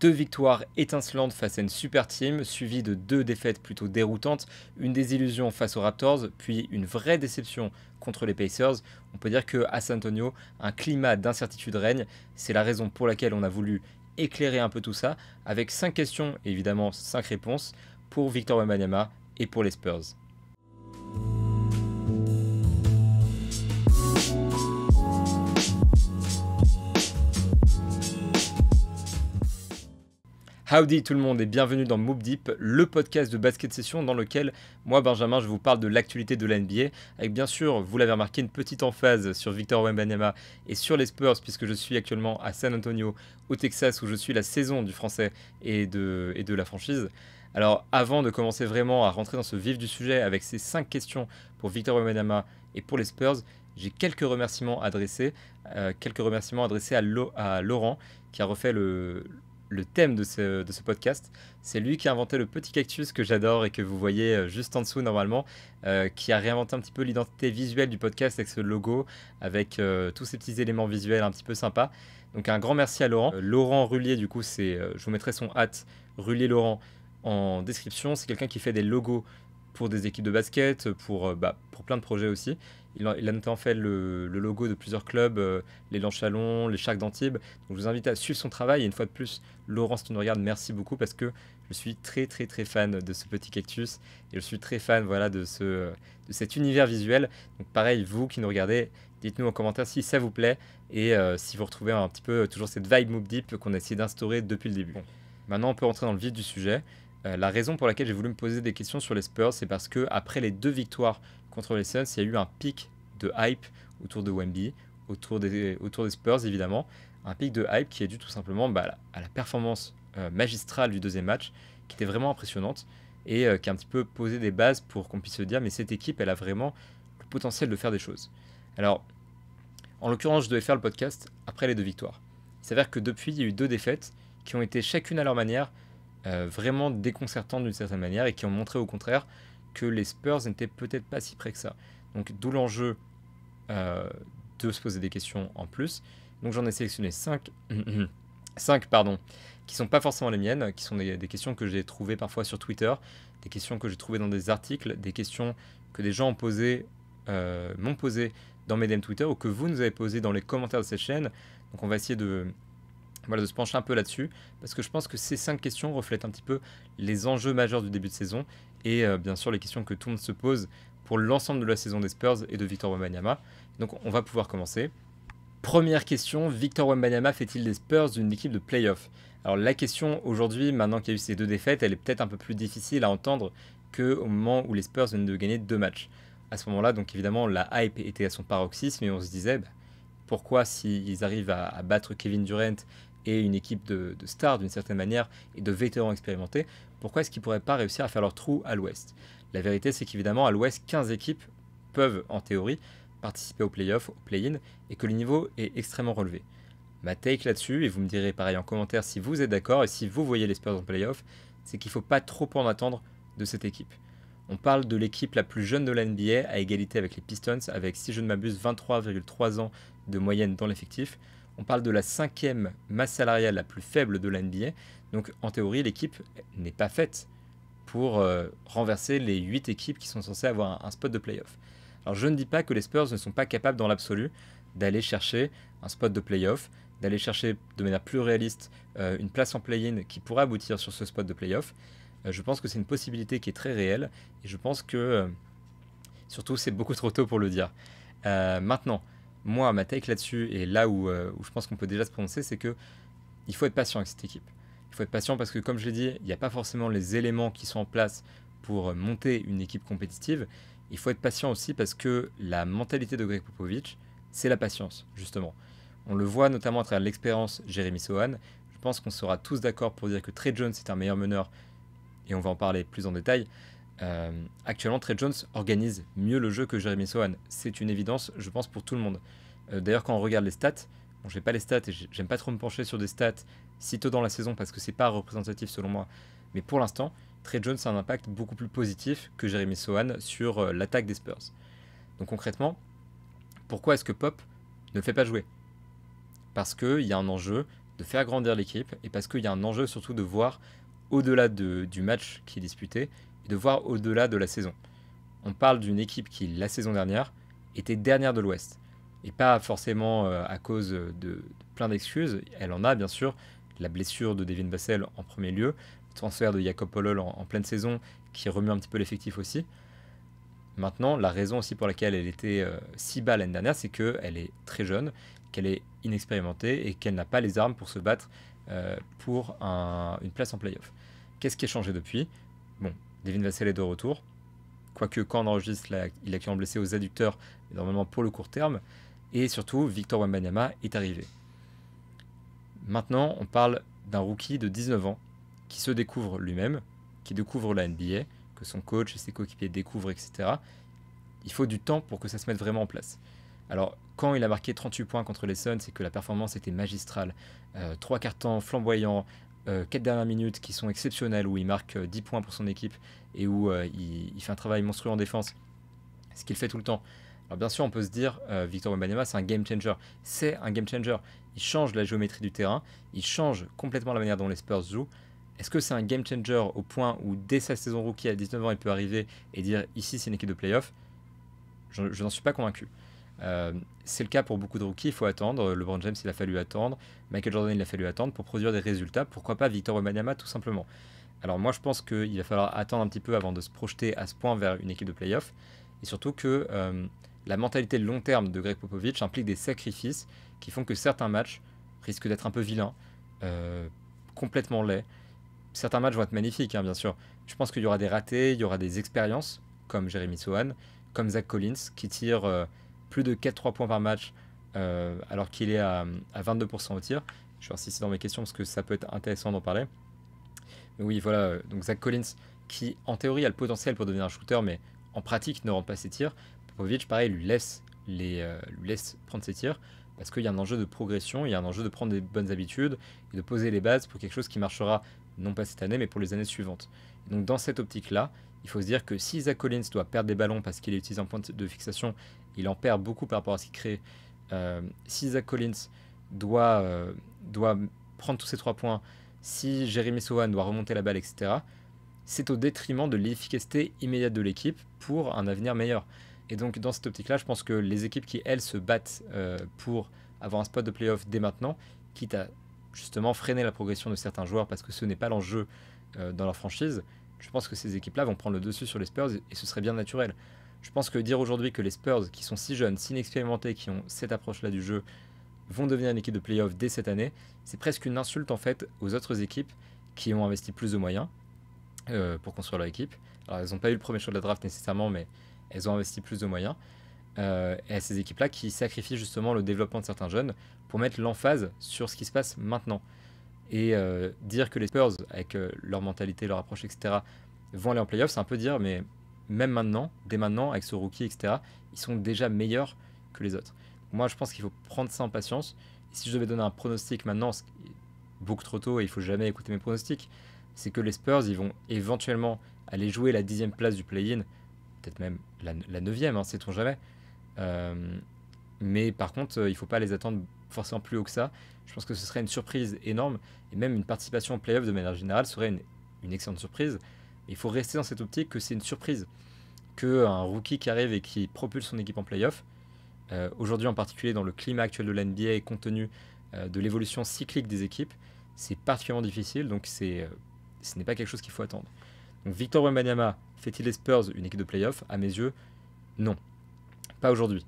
Deux victoires étincelantes face à une super team, suivies de deux défaites plutôt déroutantes, une désillusion face aux Raptors, puis une vraie déception contre les Pacers. On peut dire qu'à San Antonio, un climat d'incertitude règne. C'est la raison pour laquelle on a voulu éclairer un peu tout ça, avec 5 questions et évidemment 5 réponses pour Victor Wembanyama et pour les Spurs. Howdy tout le monde et bienvenue dans Moop Deep, le podcast de basket session dans lequel moi Benjamin je vous parle de l'actualité de la NBA avec bien sûr, vous l'avez remarqué, une petite emphase sur Victor Wembanyama et sur les Spurs puisque je suis actuellement à San Antonio au Texas où je suis la saison du français et de la franchise. Alors avant de commencer vraiment à rentrer dans ce vif du sujet avec ces 5 questions pour Victor Wembanyama et pour les Spurs, j'ai quelques remerciements adressés à Laurent qui a refait le thème de ce podcast. C'est lui qui a inventé le petit cactus que j'adore et que vous voyez juste en dessous normalement, qui a réinventé un petit peu l'identité visuelle du podcast avec ce logo, avec tous ces petits éléments visuels un petit peu sympas. Donc un grand merci à Laurent. Laurent Rullier, du coup, je vous mettrai son hâte, Rullier Laurent, en description. C'est quelqu'un qui fait des logos pour des équipes de basket, pour plein de projets aussi. Il a notamment fait le logo de plusieurs clubs, les Lanchalon, les Sharks d'Antibes. Donc je vous invite à suivre son travail. Et une fois de plus, Laurent, si tu nous regardes, merci beaucoup parce que je suis très très très fan de ce petit cactus. Et je suis très fan de cet univers visuel. Donc pareil, vous qui nous regardez, dites-nous en commentaire si ça vous plaît et si vous retrouvez un petit peu toujours cette vibe Moop Deep qu'on a essayé d'instaurer depuis le début. Bon. Maintenant, on peut rentrer dans le vif du sujet. La raison pour laquelle j'ai voulu me poser des questions sur les Spurs, c'est parce que après les 2 victoires contre les Suns, il y a eu un pic de hype autour de Wemby, autour des Spurs évidemment. Un pic de hype qui est dû tout simplement à la performance magistrale du deuxième match, qui était vraiment impressionnante et qui a un petit peu posé des bases pour qu'on puisse se dire mais cette équipe, elle a vraiment le potentiel de faire des choses. Alors, en l'occurrence, je devais faire le podcast après les 2 victoires. Il s'avère que depuis, il y a eu 2 défaites qui ont été chacune à leur manière vraiment déconcertantes d'une certaine manière et qui ont montré au contraire que les Spurs n'étaient peut-être pas si près que ça. Donc d'où l'enjeu de se poser des questions en plus. Donc j'en ai sélectionné 5 qui sont pas forcément les miennes, qui sont des questions que j'ai trouvées parfois sur Twitter, des questions que j'ai trouvées dans des articles, des questions que des gens m'ont posées dans mes DM Twitter ou que vous nous avez posées dans les commentaires de cette chaîne. Donc on va essayer de se pencher un peu là-dessus, parce que je pense que ces 5 questions reflètent un petit peu les enjeux majeurs du début de saison, et bien sûr les questions que tout le monde se pose pour l'ensemble de la saison des Spurs et de Victor Wembanyama. Donc on va pouvoir commencer. Première question, Victor Wembanyama fait-il des Spurs une équipe de play-off? Alors la question aujourd'hui, maintenant qu'il y a eu ces 2 défaites, elle est peut-être un peu plus difficile à entendre qu'au moment où les Spurs viennent de gagner 2 matchs. À ce moment-là, donc évidemment, la hype était à son paroxysme, et on se disait, pourquoi s'ils arrivent à battre Kevin Durant et une équipe de stars d'une certaine manière et de vétérans expérimentés, pourquoi est-ce qu'ils ne pourraient pas réussir à faire leur trou à l'ouest? La vérité, c'est qu'évidemment, à l'ouest, 15 équipes peuvent, en théorie, participer au play-off, au play-in, et que le niveau est extrêmement relevé. Ma take là-dessus, et vous me direz pareil en commentaire si vous êtes d'accord et si vous voyez les Spurs en play-off, c'est qu'il ne faut pas trop en attendre de cette équipe. On parle de l'équipe la plus jeune de la NBA à égalité avec les Pistons, avec, si je ne m'abuse, 23,3 ans de moyenne dans l'effectif. On parle de la 5e masse salariale la plus faible de la NBA. Donc en théorie, l'équipe n'est pas faite pour renverser les 8 équipes qui sont censées avoir un spot de play-off. Alors je ne dis pas que les Spurs ne sont pas capables dans l'absolu d'aller chercher un spot de play-off, d'aller chercher de manière plus réaliste une place en play-in qui pourrait aboutir sur ce spot de play-off. Je pense que c'est une possibilité qui est très réelle et je pense que surtout c'est beaucoup trop tôt pour le dire. Maintenant, moi, ma take là-dessus, et là où je pense qu'on peut déjà se prononcer, c'est qu'il faut être patient avec cette équipe. Il faut être patient parce que, comme je l'ai dit, il n'y a pas forcément les éléments qui sont en place pour monter une équipe compétitive. Il faut être patient aussi parce que la mentalité de Greg Popovich, c'est la patience, justement. On le voit notamment à travers l'expérience Jeremy Sohan. Je pense qu'on sera tous d'accord pour dire que Tre Jones est un meilleur meneur, et on va en parler plus en détail. Actuellement, Tre Jones organise mieux le jeu que Jeremy Sohan. C'est une évidence, je pense, pour tout le monde. D'ailleurs, quand on regarde les stats, bon, je n'ai pas les stats et j'aime pas trop me pencher sur des stats si tôt dans la saison parce que c'est pas représentatif selon moi. Mais pour l'instant, Tre Jones a un impact beaucoup plus positif que Jeremy Sohan sur l'attaque des Spurs. Donc concrètement, pourquoi est-ce que Pop ne le fait pas jouer? Parce qu'il y a un enjeu de faire grandir l'équipe, et parce qu'il y a un enjeu surtout de voir au-delà du match qui est disputé, et de voir au-delà de la saison. On parle d'une équipe qui, la saison dernière, était dernière de l'Ouest. Et pas forcément à cause de plein d'excuses. Elle en a, bien sûr, la blessure de Devin Vassell en premier lieu, le transfert de Jakob Poeltl en pleine saison, qui remue un petit peu l'effectif aussi. Maintenant, la raison aussi pour laquelle elle était si bas l'année dernière, c'est qu'elle est très jeune, qu'elle est inexpérimentée et qu'elle n'a pas les armes pour se battre pour une place en play-off. Qu'est-ce qui a changé depuis? Bon, Devin Vassell est de retour. Quoique quand on enregistre, il est actuellement blessé aux adducteurs, mais normalement pour le court terme. Et surtout, Victor Wembanyama est arrivé. Maintenant, on parle d'un rookie de 19 ans qui se découvre lui-même, qui découvre la NBA, que son coach et ses coéquipiers découvrent, etc. Il faut du temps pour que ça se mette vraiment en place. Alors, quand il a marqué 38 points contre les Suns, c'est que la performance était magistrale. 3 quarts temps flamboyants, 4 dernières minutes qui sont exceptionnelles, où il marque 10 points pour son équipe et où il fait un travail monstrueux en défense, ce qu'il fait tout le temps. Alors bien sûr, on peut se dire, Victor Wembanyama, c'est un game changer. C'est un game changer. Il change la géométrie du terrain, il change complètement la manière dont les Spurs jouent. Est-ce que c'est un game changer au point où, dès sa saison rookie à 19 ans, il peut arriver et dire ici c'est une équipe de playoff? Je n'en suis pas convaincu. C'est le cas pour beaucoup de rookies, il faut attendre. LeBron James, il a fallu attendre. Michael Jordan, il a fallu attendre pour produire des résultats. Pourquoi pas Victor Wembanyama, tout simplement? Alors moi, je pense qu'il va falloir attendre un petit peu avant de se projeter à ce point vers une équipe de playoff. Et surtout que la mentalité de long terme de Greg Popovich implique des sacrifices qui font que certains matchs risquent d'être un peu vilains, complètement laids. Certains matchs vont être magnifiques, hein, bien sûr. Je pense qu'il y aura des ratés, il y aura des expériences, comme Jeremy Sohan, comme Zach Collins, qui tire plus de 4-3 points par match, alors qu'il est à 22% au tir. Je vais insister dans mes questions parce que ça peut être intéressant d'en parler. Mais oui, voilà, donc Zach Collins, qui en théorie a le potentiel pour devenir un shooter, mais en pratique ne rend pas ses tirs. Popovich, pareil, lui laisse prendre ses tirs, parce qu'il y a un enjeu de progression, il y a un enjeu de prendre des bonnes habitudes, et de poser les bases pour quelque chose qui marchera, non pas cette année, mais pour les années suivantes. Et donc dans cette optique-là, il faut se dire que si Zach Collins doit perdre des ballons parce qu'il est utilisé en point de fixation, il en perd beaucoup par rapport à ce qu'il crée. Si Zach Collins doit prendre tous ses 3 points, si Jeremy Sohan doit remonter la balle, etc., c'est au détriment de l'efficacité immédiate de l'équipe pour un avenir meilleur. Et donc dans cette optique-là, je pense que les équipes qui, elles, se battent pour avoir un spot de playoff dès maintenant, quitte à justement freiner la progression de certains joueurs parce que ce n'est pas l'enjeu dans leur franchise, je pense que ces équipes-là vont prendre le dessus sur les Spurs et ce serait bien naturel. Je pense que dire aujourd'hui que les Spurs, qui sont si jeunes, si inexpérimentés, qui ont cette approche-là du jeu, vont devenir une équipe de playoff dès cette année, c'est presque une insulte en fait aux autres équipes qui ont investi plus de moyens pour construire leur équipe. Alors elles n'ont pas eu le premier choix de la draft nécessairement, mais elles ont investi plus de moyens. Et à ces équipes-là qui sacrifient justement le développement de certains jeunes pour mettre l'emphase sur ce qui se passe maintenant. Et dire que les Spurs, avec leur mentalité, leur approche, etc., vont aller en playoff, c'est un peu dire, mais même maintenant, dès maintenant, avec ce rookie, etc., ils sont déjà meilleurs que les autres. Moi, je pense qu'il faut prendre ça en patience. Et si je devais donner un pronostic maintenant, c'est beaucoup trop tôt et il faut jamais écouter mes pronostics, c'est que les Spurs, ils vont éventuellement aller jouer la 10e place du play-in, peut-être même la 9e, hein, sait-on jamais. Mais par contre, il ne faut pas les attendre forcément plus haut que ça. Je pense que ce serait une surprise énorme. Et même une participation au play-off de manière générale serait une excellente surprise. Il faut rester dans cette optique que c'est une surprise. Qu'un rookie qui arrive et qui propulse son équipe en play-off, aujourd'hui en particulier dans le climat actuel de l'NBA et compte tenu de l'évolution cyclique des équipes, c'est particulièrement difficile. Donc ce n'est pas quelque chose qu'il faut attendre. Donc Victor Wembanyama fait-il des Spurs une équipe de play-off? À mes yeux, non. Pas aujourd'hui.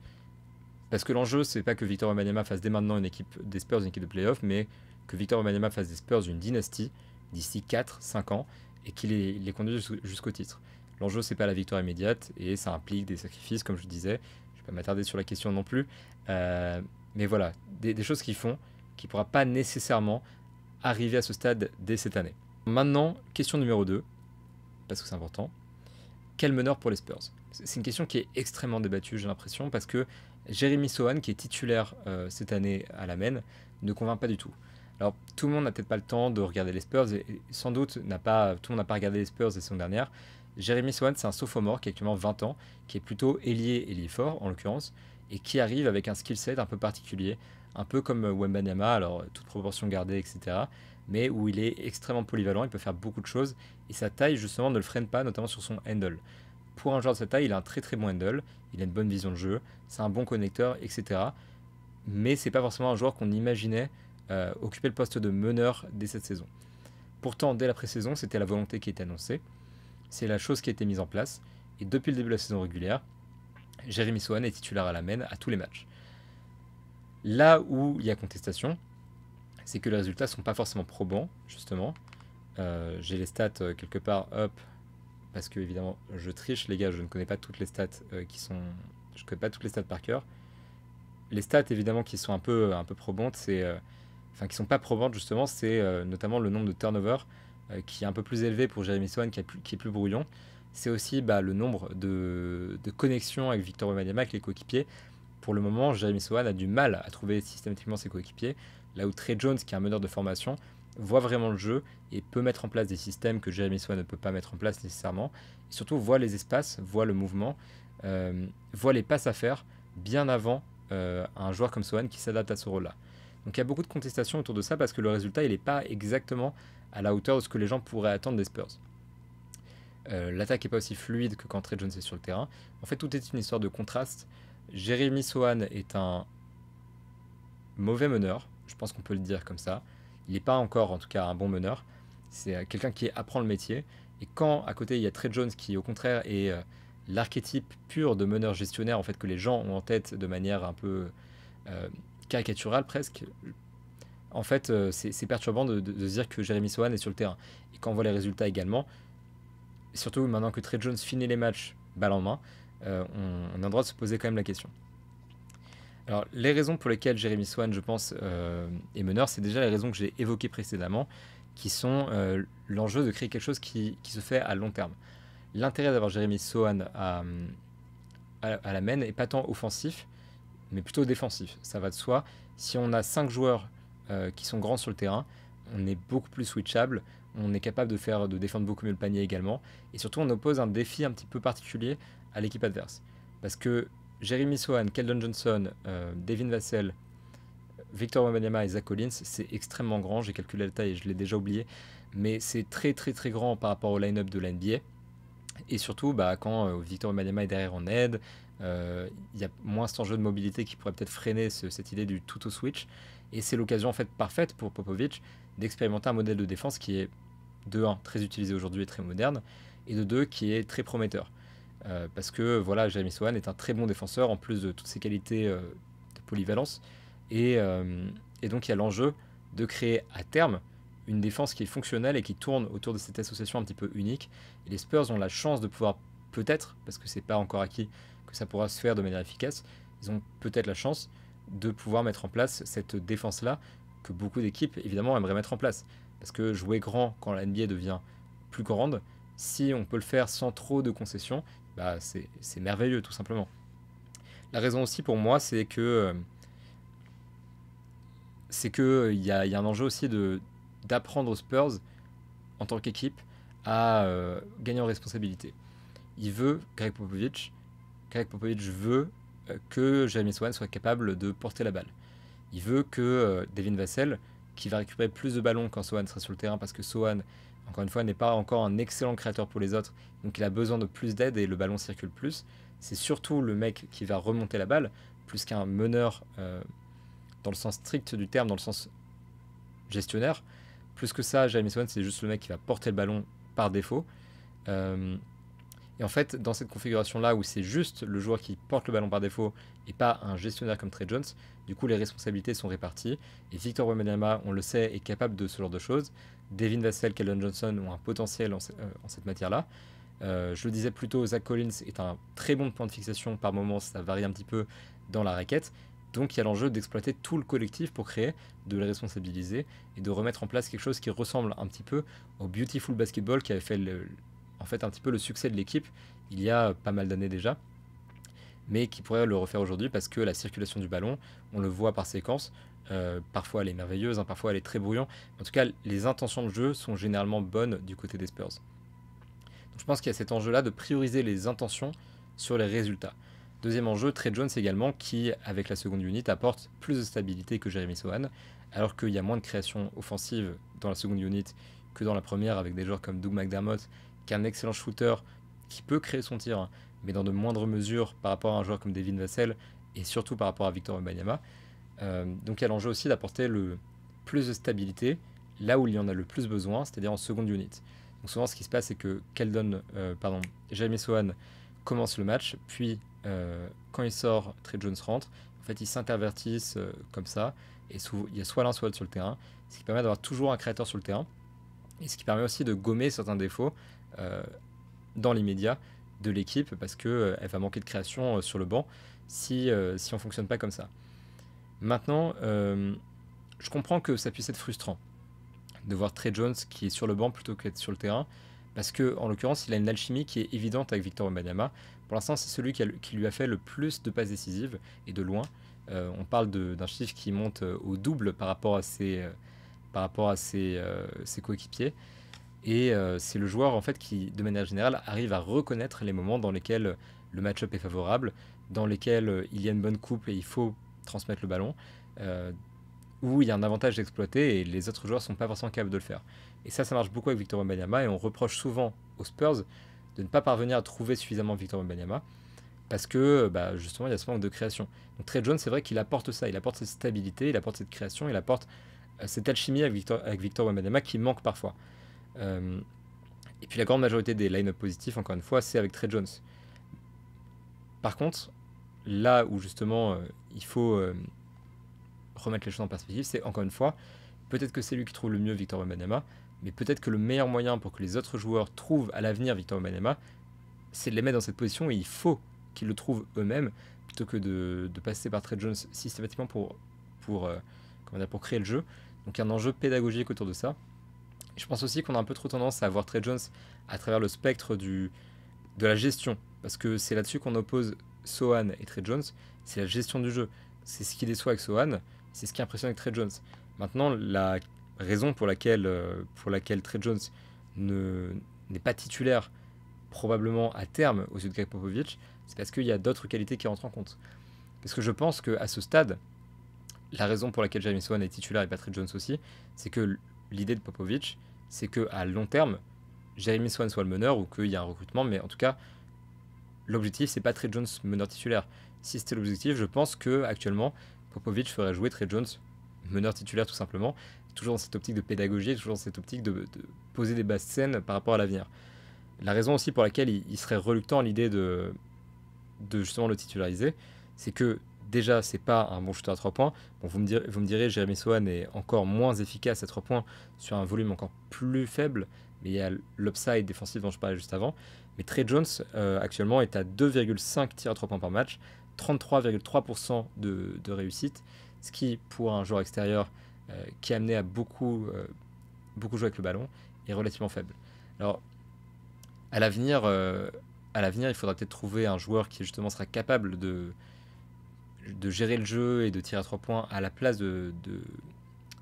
Parce que l'enjeu, c'est pas que Victor Wembanyama fasse dès maintenant une équipe des Spurs une équipe de play-off, mais que Victor Wembanyama fasse des Spurs une dynastie d'ici 4-5 ans et qu'il les conduise jusqu'au titre. L'enjeu, c'est pas la victoire immédiate et ça implique des sacrifices, comme je disais. Je vais pas m'attarder sur la question non plus. Mais voilà, des choses qui font qu'il ne pourra pas nécessairement arriver à ce stade dès cette année. Maintenant, question numéro 2, parce que c'est important. Quel meneur pour les Spurs? C'est une question qui est extrêmement débattue, j'ai l'impression, parce que Jeremy Sohan, qui est titulaire cette année à la Maine, ne convainc pas du tout. Alors, tout le monde n'a peut-être pas le temps de regarder les Spurs, et sans doute tout le monde n'a pas regardé les Spurs la saison dernière. Jeremy Sohan, c'est un sophomore qui a actuellement 20 ans, qui est plutôt ailier fort, en l'occurrence, et qui arrive avec un skill set un peu particulier, un peu comme Wembanyama, alors toute proportion gardée, etc. Mais où il est extrêmement polyvalent, il peut faire beaucoup de choses, et sa taille justement ne le freine pas, notamment sur son handle. Pour un joueur de sa taille, il a un très très bon handle, il a une bonne vision de jeu, c'est un bon connecteur, etc. Mais c'est pas forcément un joueur qu'on imaginait occuper le poste de meneur dès cette saison. Pourtant, dès la pré-saison, c'était la volonté qui était annoncée, c'est la chose qui a été mise en place, et depuis le début de la saison régulière, Jeremy Sohan est titulaire à la main à tous les matchs. Là où il y a contestation, c'est que les résultats ne sont pas forcément probants, justement. J'ai les stats quelque part, hop, parce que évidemment je triche les gars, je ne connais pas toutes les stats je connais pas toutes les stats par cœur. Les stats évidemment qui sont un peu probantes, enfin qui sont pas probantes justement, c'est notamment le nombre de turnovers qui est un peu plus élevé pour Jeremy Sohan qui est plus brouillon. C'est aussi le nombre de connexions avec Victor Wembanyama, avec les coéquipiers. Pour le moment, Jeremy Sohan a du mal à trouver systématiquement ses coéquipiers, là où Trey Jones, qui est un meneur de formation, voit vraiment le jeu et peut mettre en place des systèmes que Jeremy Sohan ne peut pas mettre en place nécessairement. Et surtout, voit les espaces, voit le mouvement, voit les passes à faire bien avant un joueur comme Sohan qui s'adapte à ce rôle-là. Donc il y a beaucoup de contestations autour de ça parce que le résultat, il n'est pas exactement à la hauteur de ce que les gens pourraient attendre des Spurs. L'attaque n'est pas aussi fluide que quand Trey Jones est sur le terrain. En fait, tout est une histoire de contraste. Jeremy Sohan est un mauvais meneur, je pense qu'on peut le dire comme ça. Il n'est pas encore, en tout cas, un bon meneur. C'est quelqu'un qui apprend le métier. Et quand, à côté, il y a Trey Jones qui, au contraire, est l'archétype pur de meneur gestionnaire, en fait, que les gens ont en tête de manière un peu caricaturale, presque. En fait, c'est perturbant de se dire que Jeremy Sohan est sur le terrain. Et quand on voit les résultats également, surtout maintenant que Trey Jones finit les matchs balle en main, on a le droit de se poser quand même la question. Alors, les raisons pour lesquelles Jeremy Sohan, je pense, est meneur, c'est déjà les raisons que j'ai évoquées précédemment, qui sont l'enjeu de créer quelque chose qui se fait à long terme. L'intérêt d'avoir Jeremy Sohan à la main n'est pas tant offensif, mais plutôt défensif. Ça va de soi. Si on a 5 joueurs qui sont grands sur le terrain, on est beaucoup plus switchable, on est capable de défendre beaucoup mieux le panier également, et surtout on oppose un défi un petit peu particulier à l'équipe adverse. Parce que Jeremy Sohan, Keldon Johnson, Devin Vassell, Victor Wembanyama et Zach Collins, c'est extrêmement grand, j'ai calculé la taille et je l'ai déjà oublié, mais c'est très très très grand par rapport au line-up de la NBA. Et surtout, quand Victor Wembanyama est derrière en aide, il y a moins cet enjeu de mobilité qui pourrait peut-être freiner cette idée du tout au switch. Et c'est l'occasion en fait parfaite pour Popovich d'expérimenter un modèle de défense qui est de 1 très utilisé aujourd'hui et très moderne, et de 2 qui est très prometteur. Parce que voilà, Jeremy Sohan est un très bon défenseur en plus de toutes ses qualités de polyvalence. Et donc il y a l'enjeu de créer à terme une défense qui est fonctionnelle et qui tourne autour de cette association un petit peu unique. Et les Spurs ont la chance de pouvoir peut-être, parce que c'est pas encore acquis que ça pourra se faire de manière efficace, ils ont peut-être la chance de pouvoir mettre en place cette défense-là que beaucoup d'équipes évidemment aimeraient mettre en place. Parce que jouer grand quand la NBA devient plus grande, si on peut le faire sans trop de concessions, c'est merveilleux tout simplement. La raison aussi pour moi, c'est que il y a un enjeu aussi d'apprendre aux Spurs en tant qu'équipe à gagner en responsabilité. Greg Popovich veut que Jeremy Sohan soit capable de porter la balle. Il veut que Devin Vassell, qui va récupérer plus de ballons quand Sohan sera sur le terrain, parce que Sohan, encore une fois, n'est pas encore un excellent créateur pour les autres, donc il a besoin de plus d'aide et le ballon circule plus. C'est surtout le mec qui va remonter la balle, plus qu'un meneur dans le sens strict du terme, dans le sens gestionnaire. Plus que ça, Jeremy Sohan, c'est juste le mec qui va porter le ballon par défaut. Et en fait, dans cette configuration-là, où c'est juste le joueur qui porte le ballon par défaut et pas un gestionnaire comme Trey Jones, du coup, les responsabilités sont réparties. Et Victor Wembanyama, on le sait, est capable de ce genre de choses. Devin Vassell, Keldon Johnson ont un potentiel en cette matière-là. Je le disais plus tôt, Zach Collins est un très bon point de fixation. Par moments, ça varie un petit peu dans la raquette. Donc il y a l'enjeu d'exploiter tout le collectif pour créer, de les responsabiliser et de remettre en place quelque chose qui ressemble un petit peu au Beautiful Basketball qui avait fait en fait un petit peu le succès de l'équipe il y a pas mal d'années déjà, mais qui pourrait le refaire aujourd'hui parce que la circulation du ballon, on le voit par séquence, parfois elle est merveilleuse, parfois elle est très brouillon. En tout cas, les intentions de jeu sont généralement bonnes du côté des Spurs. Donc je pense qu'il y a cet enjeu-là de prioriser les intentions sur les résultats. Deuxième enjeu, Trey Jones également, qui, avec la seconde unit, apporte plus de stabilité que Jeremy Sohan, alors qu'il y a moins de création offensive dans la seconde unit que dans la première, avec des joueurs comme Doug McDermott, qui est un excellent shooter, qui peut créer son tir, hein, mais dans de moindres mesures par rapport à un joueur comme Devin Vassell, et surtout par rapport à Victor Wembanyama. Donc il y a l'enjeu aussi d'apporter le plus de stabilité là où il y en a le plus besoin, c'est-à-dire en seconde unit. Donc souvent ce qui se passe, c'est que Jeremy Sohan commence le match, puis quand il sort, Trey Jones rentre. En fait, ils s'intervertissent comme ça, et il y a soit l'un soit l'autre sur le terrain, ce qui permet d'avoir toujours un créateur sur le terrain, et ce qui permet aussi de gommer certains défauts dans l'immédiat de l'équipe, parce qu'elle va manquer de création sur le banc si on ne fonctionne pas comme ça. Maintenant, je comprends que ça puisse être frustrant de voir Trey Jones qui est sur le banc plutôt qu'être sur le terrain, parce que en l'occurrence, il a une alchimie qui est évidente avec Victor Wembanyama. Pour l'instant, c'est celui qui lui a fait le plus de passes décisives, et de loin. On parle d'un chiffre qui monte au double par rapport à ses coéquipiers. Et c'est le joueur en fait qui, de manière générale, arrive à reconnaître les moments dans lesquels le match-up est favorable, dans lesquels il y a une bonne coupe et il faut transmettre le ballon, où il y a un avantage d'exploiter et les autres joueurs ne sont pas forcément capables de le faire. Et ça marche beaucoup avec Victor Wembanyama, et on reproche souvent aux Spurs de ne pas parvenir à trouver suffisamment Victor Wembanyama, parce que justement il y a ce manque de création. Donc Trey Jones, c'est vrai qu'il apporte ça, il apporte cette stabilité, il apporte cette création, il apporte cette alchimie avec Victor Wembanyama qui manque parfois. Et puis la grande majorité des line-up positifs, encore une fois, c'est avec Trey Jones. Par contre, là où justement il faut remettre les choses en perspective, c'est encore une fois, peut-être que c'est lui qui trouve le mieux Victor Wembanyama, mais peut-être que le meilleur moyen pour que les autres joueurs trouvent à l'avenir Victor Wembanyama, c'est de les mettre dans cette position, et il faut qu'ils le trouvent eux-mêmes, plutôt que de passer par Trey Jones systématiquement pour créer le jeu. Donc il y a un enjeu pédagogique autour de ça. Et je pense aussi qu'on a un peu trop tendance à voir Trey Jones à travers le spectre de la gestion, parce que c'est là-dessus qu'on oppose Sohan et Trey Jones, c'est la gestion du jeu. C'est ce qui déçoit avec Sohan, c'est ce qui impressionne avec Trey Jones. Maintenant, la raison pour laquelle Trey Jones n'est pas titulaire probablement à terme aux yeux de Greg Popovich, c'est parce qu'il y a d'autres qualités qui rentrent en compte. Parce que je pense qu'à ce stade, la raison pour laquelle Jeremy Sohan est titulaire et pas Trey Jones aussi, c'est que l'idée de Popovich, c'est qu'à long terme, Jeremy Sohan soit le meneur, ou qu'il y a un recrutement, mais en tout cas, l'objectif, c'est pas Trey Jones meneur titulaire. Si c'était l'objectif, je pense que actuellement Popovich ferait jouer Trey Jones meneur titulaire tout simplement, toujours dans cette optique de pédagogie, toujours dans cette optique de poser des bases saines par rapport à l'avenir. La raison aussi pour laquelle il serait reluctant à l'idée de justement le titulariser, c'est que déjà, c'est pas un bon shooter à 3 points. Bon, vous me direz, Jeremy Sohan est encore moins efficace à 3 points sur un volume encore plus faible, mais il y a l'upside défensif dont je parlais juste avant. Mais Trey Jones, actuellement, est à 2,5 tirs à 3 points par match, 33,3% de réussite, ce qui, pour un joueur extérieur qui est amené à beaucoup jouer avec le ballon, est relativement faible. Alors, à l'avenir, il faudra peut-être trouver un joueur qui justement sera capable de gérer le jeu et de tirer à 3 points à la place de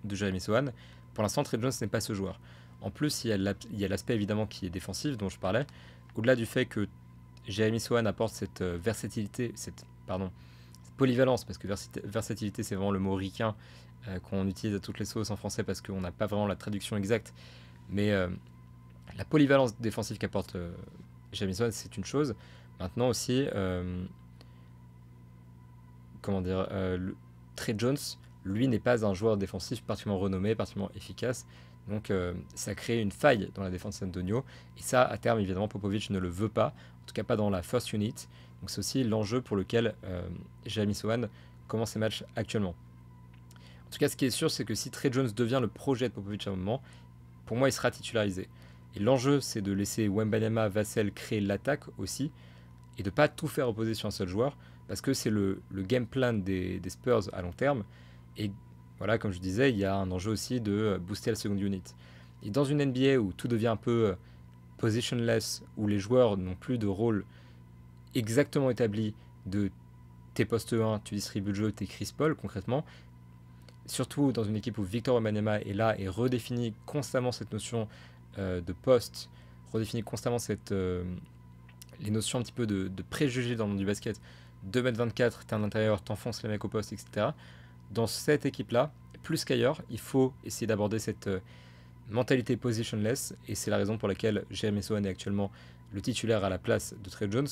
Jeremy Sohan. Pour l'instant, Trey Jones n'est pas ce joueur. En plus, il y a l'aspect évidemment qui est défensif dont je parlais. Au-delà du fait que Jeremy Sohan apporte cette versatilité, cette polyvalence, parce que versatilité c'est vraiment le mot ricain qu'on utilise à toutes les sauces en français parce qu'on n'a pas vraiment la traduction exacte, mais la polyvalence défensive qu'apporte Jeremy Sohan, c'est une chose. Maintenant aussi, Trey Jones, lui, n'est pas un joueur défensif particulièrement renommé, particulièrement efficace. Donc ça crée une faille dans la défense de San Antonio. Et ça, à terme, évidemment, Popovich ne le veut pas. En tout cas, pas dans la first unit. Donc c'est aussi l'enjeu pour lequel Jeremy Sohan commence ses matchs actuellement. En tout cas, ce qui est sûr, c'est que si Trey Jones devient le projet de Popovich à un moment, pour moi, il sera titularisé. Et l'enjeu, c'est de laisser Wembanyama, Vassell créer l'attaque aussi, et de ne pas tout faire reposer sur un seul joueur, parce que c'est le game plan des Spurs à long terme. Et voilà, comme je disais, il y a un enjeu aussi de booster la seconde unit. Et dans une NBA où tout devient un peu positionless, où les joueurs n'ont plus de rôle exactement établi de t'es poste 1, tu distribues le jeu, t'es Chris Paul concrètement, surtout dans une équipe où Victor Wembanyama est là et redéfinit constamment cette notion de poste, redéfinit constamment les notions un petit peu de préjugés dans le monde du basket, 2,24 m, t'es un intérieur, t'enfonces les mecs au poste, etc. Dans cette équipe-là, plus qu'ailleurs, il faut essayer d'aborder cette mentalité positionless, et c'est la raison pour laquelle Jeremy Sohan est actuellement le titulaire à la place de Trey Jones.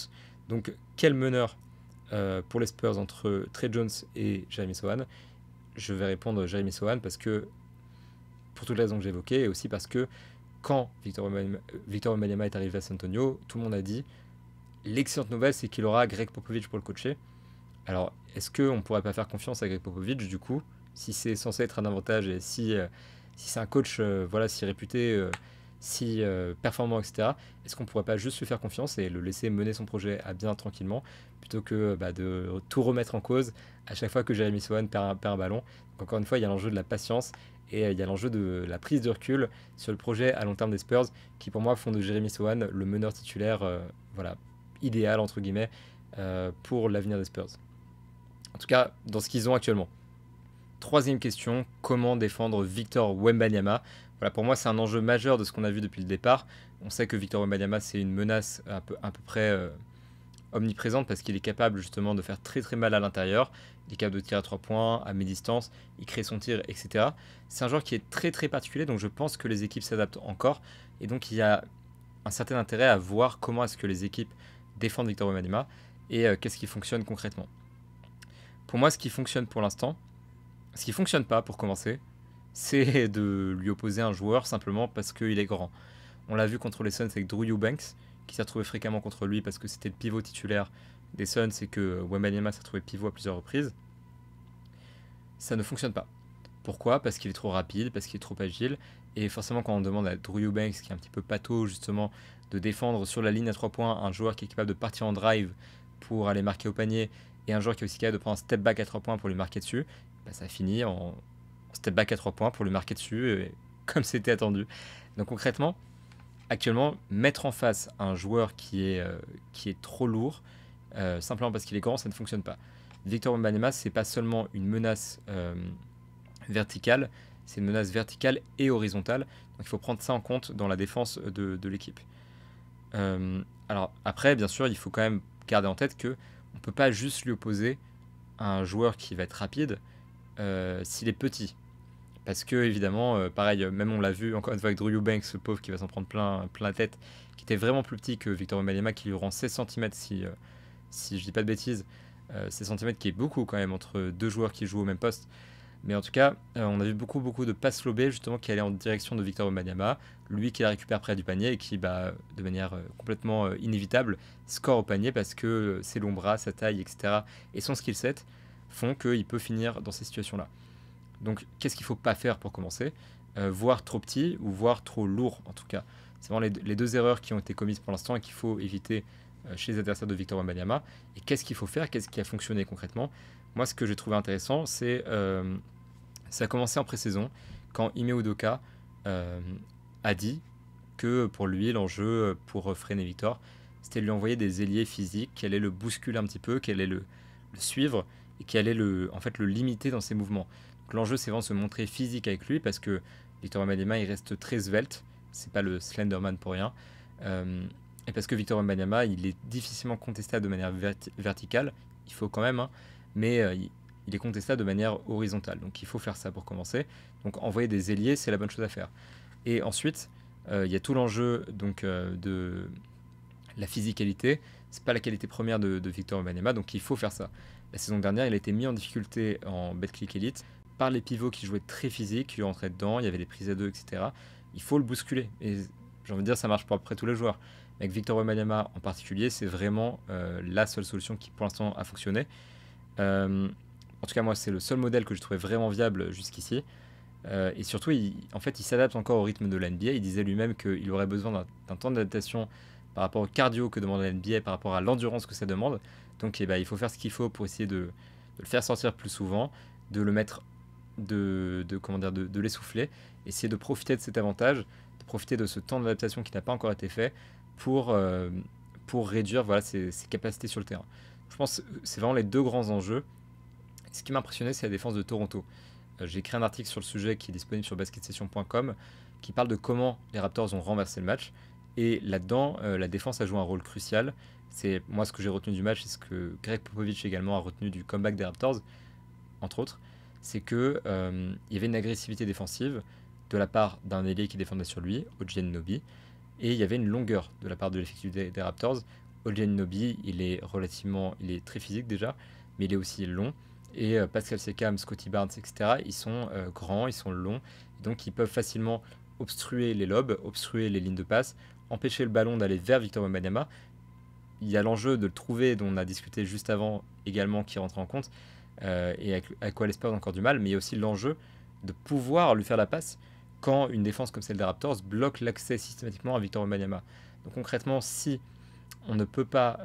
Donc, quel meneur pour les Spurs entre Trey Jones et Jeremy Sohan? Je vais répondre Jeremy Sohan parce que, pour toutes les raisons que j'ai évoquées, et aussi parce que quand Victor Wembanyama est arrivé à San Antonio, tout le monde a dit l'excellente nouvelle, c'est qu'il aura Greg Popovich pour le coacher. Alors, est-ce qu'on ne pourrait pas faire confiance à Greg Popovich, du coup, si c'est censé être un avantage et si c'est un coach voilà, si réputé, si performant, etc., est-ce qu'on ne pourrait pas juste lui faire confiance et le laisser mener son projet à bien tranquillement, plutôt que de tout remettre en cause à chaque fois que Jeremy Sohan perd un ballon. Donc, encore une fois, il y a l'enjeu de la patience et il y a l'enjeu de la prise de recul sur le projet à long terme des Spurs, qui pour moi font de Jeremy Sohan le meneur titulaire voilà, idéal, entre guillemets, pour l'avenir des Spurs. En tout cas, dans ce qu'ils ont actuellement. Troisième question, comment défendre Victor Wembanyama? Voilà, pour moi, c'est un enjeu majeur de ce qu'on a vu depuis le départ. On sait que Victor Wembanyama, c'est une menace à peu près omniprésente parce qu'il est capable justement de faire très très mal à l'intérieur. Il est capable de tirer à 3 points, à mi-distance, il crée son tir, etc. C'est un joueur qui est très très particulier, donc je pense que les équipes s'adaptent encore. Et donc il y a un certain intérêt à voir comment est-ce que les équipes défendent Victor Wembanyama et qu'est-ce qui fonctionne concrètement. Pour moi, ce qui fonctionne pour l'instant, ce qui fonctionne pas pour commencer, c'est de lui opposer un joueur simplement parce qu'il est grand. On l'a vu contre les Suns avec Drew Eubanks, qui s'est retrouvé fréquemment contre lui parce que c'était le pivot titulaire des Suns et que Wembanyama s'est retrouvé pivot à plusieurs reprises. Ça ne fonctionne pas. Pourquoi? Parce qu'il est trop rapide, parce qu'il est trop agile. Et forcément, quand on demande à Drew Eubanks, qui est un petit peu pâteau justement, de défendre sur la ligne à 3 points un joueur qui est capable de partir en drive pour aller marquer au panier, et un joueur qui est aussi capable de prendre un step back à 3 points pour lui marquer dessus, bah, ça finit en step back à 3 points pour lui marquer dessus, comme c'était attendu. Donc concrètement, actuellement, mettre en face un joueur qui est trop lourd, simplement parce qu'il est grand, ça ne fonctionne pas. Victor Wembanyama, c'est pas seulement une menace verticale, c'est une menace verticale et horizontale. Donc il faut prendre ça en compte dans la défense de l'équipe. Alors après, bien sûr, il faut quand même garder en tête que on peut pas juste lui opposer un joueur qui va être rapide s'il est petit. Parce que, évidemment, pareil, même on l'a vu encore une fois avec Drew Eubanks, ce pauvre qui va s'en prendre plein la tête, qui était vraiment plus petit que Victor Wembanyama, qui lui rend 16 cm si je dis pas de bêtises. 16 cm qui est beaucoup quand même entre deux joueurs qui jouent au même poste. Mais en tout cas, on a vu beaucoup de passes lobées justement qui allaient en direction de Victor Wembanyama, lui qui la récupère près du panier et qui, de manière complètement inévitable, score au panier parce que ses longs bras, sa taille, etc. et son skill set font qu'il peut finir dans ces situations-là. Donc, qu'est-ce qu'il ne faut pas faire pour commencer? Voire trop petit ou voire trop lourd, en tout cas. C'est vraiment les deux erreurs qui ont été commises pour l'instant et qu'il faut éviter chez les adversaires de Victor Wembanyama. Et qu'est-ce qu'il faut faire? Qu'est-ce qui a fonctionné concrètement? Moi, ce que j'ai trouvé intéressant, c'est ça a commencé en pré-saison quand Ime Udoka a dit que pour lui, l'enjeu pour freiner Victor, c'était de lui envoyer des ailiers physiques qui allaient le bousculer un petit peu, qui allaient le suivre et qui allaient le limiter dans ses mouvements. Donc l'enjeu, c'est vraiment de se montrer physique avec lui parce que Victor Wembanyama, il reste très svelte. C'est pas le Slenderman pour rien. Et parce que Victor Wembanyama, il est difficilement contestable de manière verticale. Il faut quand même, hein, mais il est contestable de manière horizontale. Donc il faut faire ça pour commencer. Donc envoyer des ailiers, c'est la bonne chose à faire. Et ensuite, il y a tout l'enjeu de la physicalité. C'est pas la qualité première de Victor Wembanyama, donc il faut faire ça. La saison dernière, il a été mis en difficulté en Betclic Elite par les pivots qui jouaient très physique, qui lui rentraient dedans, il y avait des prises à deux, etc. Il faut le bousculer. Et j'ai envie de dire, ça marche pour à peu près tous les joueurs. Mais avec Victor Wembanyama en particulier, c'est vraiment la seule solution qui pour l'instant a fonctionné. En tout cas, moi, c'est le seul modèle que je trouvais vraiment viable jusqu'ici. Et surtout, il s'adapte encore au rythme de la NBA. Il disait lui-même qu'il aurait besoin d'un temps d'adaptation par rapport au cardio que demande la NBA, par rapport à l'endurance que ça demande. Donc il faut faire ce qu'il faut pour essayer de le faire sortir plus souvent, de le mettre, de l'essouffler, essayer de profiter de cet avantage, de profiter de ce temps d'adaptation qui n'a pas encore été fait pour réduire ses capacités sur le terrain. Je pense que c'est vraiment les deux grands enjeux. Ce qui m'a impressionné, c'est la défense de Toronto. J'ai écrit un article sur le sujet qui est disponible sur basketsession.com qui parle de comment les Raptors ont renversé le match. Et là-dedans, la défense a joué un rôle crucial. C'est moi ce que j'ai retenu du match, et ce que Greg Popovich également a retenu du comeback des Raptors, entre autres, c'est que il y avait une agressivité défensive de la part d'un ailier qui défendait sur lui, OG Anunoby, et il y avait une longueur de la part de l'effectif des Raptors. OG Anunoby, il est très physique déjà, mais il est aussi long. Et Pascal Siakam, Scottie Barnes, etc., ils sont grands, ils sont longs, donc ils peuvent facilement obstruer les lobes, obstruer les lignes de passe, empêcher le ballon d'aller vers Victor Wembanyama. Il y a l'enjeu de le trouver, dont on a discuté juste avant également, qui rentre en compte, et avec quoi les Spurs ont encore du mal, mais il y a aussi l'enjeu de pouvoir lui faire la passe quand une défense comme celle des Raptors bloque l'accès systématiquement à Victor Wembanyama. Donc concrètement, si on ne peut pas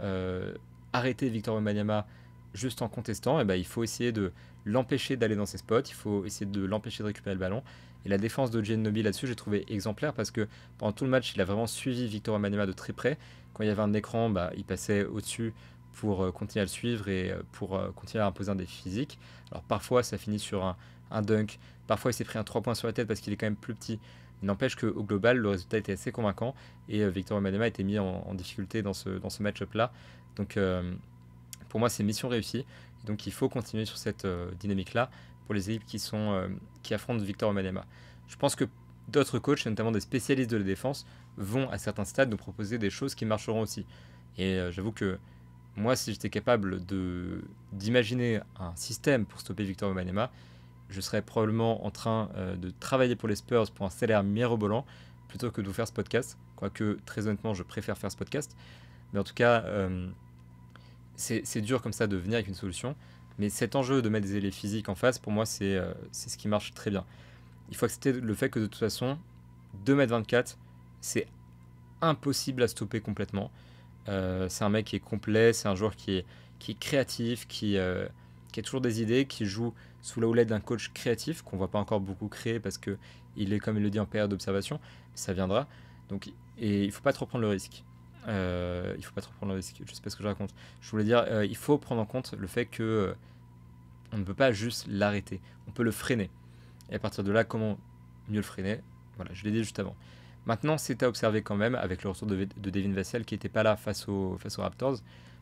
arrêter Victor Wembanyama juste en contestant, et ben, il faut essayer de l'empêcher d'aller dans ses spots, il faut essayer de l'empêcher de récupérer le ballon. Et la défense de Ginobili là-dessus, j'ai trouvé exemplaire parce que pendant tout le match, il a vraiment suivi Victor Wembanyama de très près. Quand il y avait un écran, bah, il passait au-dessus pour continuer à le suivre et pour continuer à imposer un défi physique. Alors parfois, ça finit sur un dunk, parfois il s'est pris un 3 points sur la tête parce qu'il est quand même plus petit. Il n'empêche qu'au global, le résultat était assez convaincant et Victor Wembanyama a été mis en difficulté dans ce match-up-là. Donc pour moi, c'est mission réussie. Donc il faut continuer sur cette dynamique-là pour les équipes qui affrontent Victor Wembanyama. Je pense que d'autres coachs, notamment des spécialistes de la défense, vont à certains stades nous proposer des choses qui marcheront aussi. Et j'avoue que moi, si j'étais capable d'imaginer un système pour stopper Victor Wembanyama, je serais probablement en train de travailler pour les Spurs pour un salaire mirobolant plutôt que de vous faire ce podcast. Quoique, très honnêtement, je préfère faire ce podcast. Mais en tout cas, c'est dur comme ça de venir avec une solution. Mais cet enjeu de mettre des ailiers physiques en face, pour moi, c'est ce qui marche très bien. Il faut accepter le fait que de toute façon, 2m24, c'est impossible à stopper complètement. C'est un mec qui est complet, c'est un joueur qui est créatif, qui a toujours des idées, qui joue sous la houlette d'un coach créatif, qu'on ne voit pas encore beaucoup créer parce qu'il est, comme il le dit, en période d'observation. Ça viendra. Donc, et il ne faut pas trop prendre le risque. Il faut pas trop prendre le risque. Je sais pas ce que je raconte. Je voulais dire, il faut prendre en compte le fait que on ne peut pas juste l'arrêter. On peut le freiner. Et à partir de là, comment mieux le freiner? Voilà, je l'ai dit juste avant. Maintenant, c'est à observer quand même avec le retour de Devin Vassell qui n'était pas là face aux Raptors.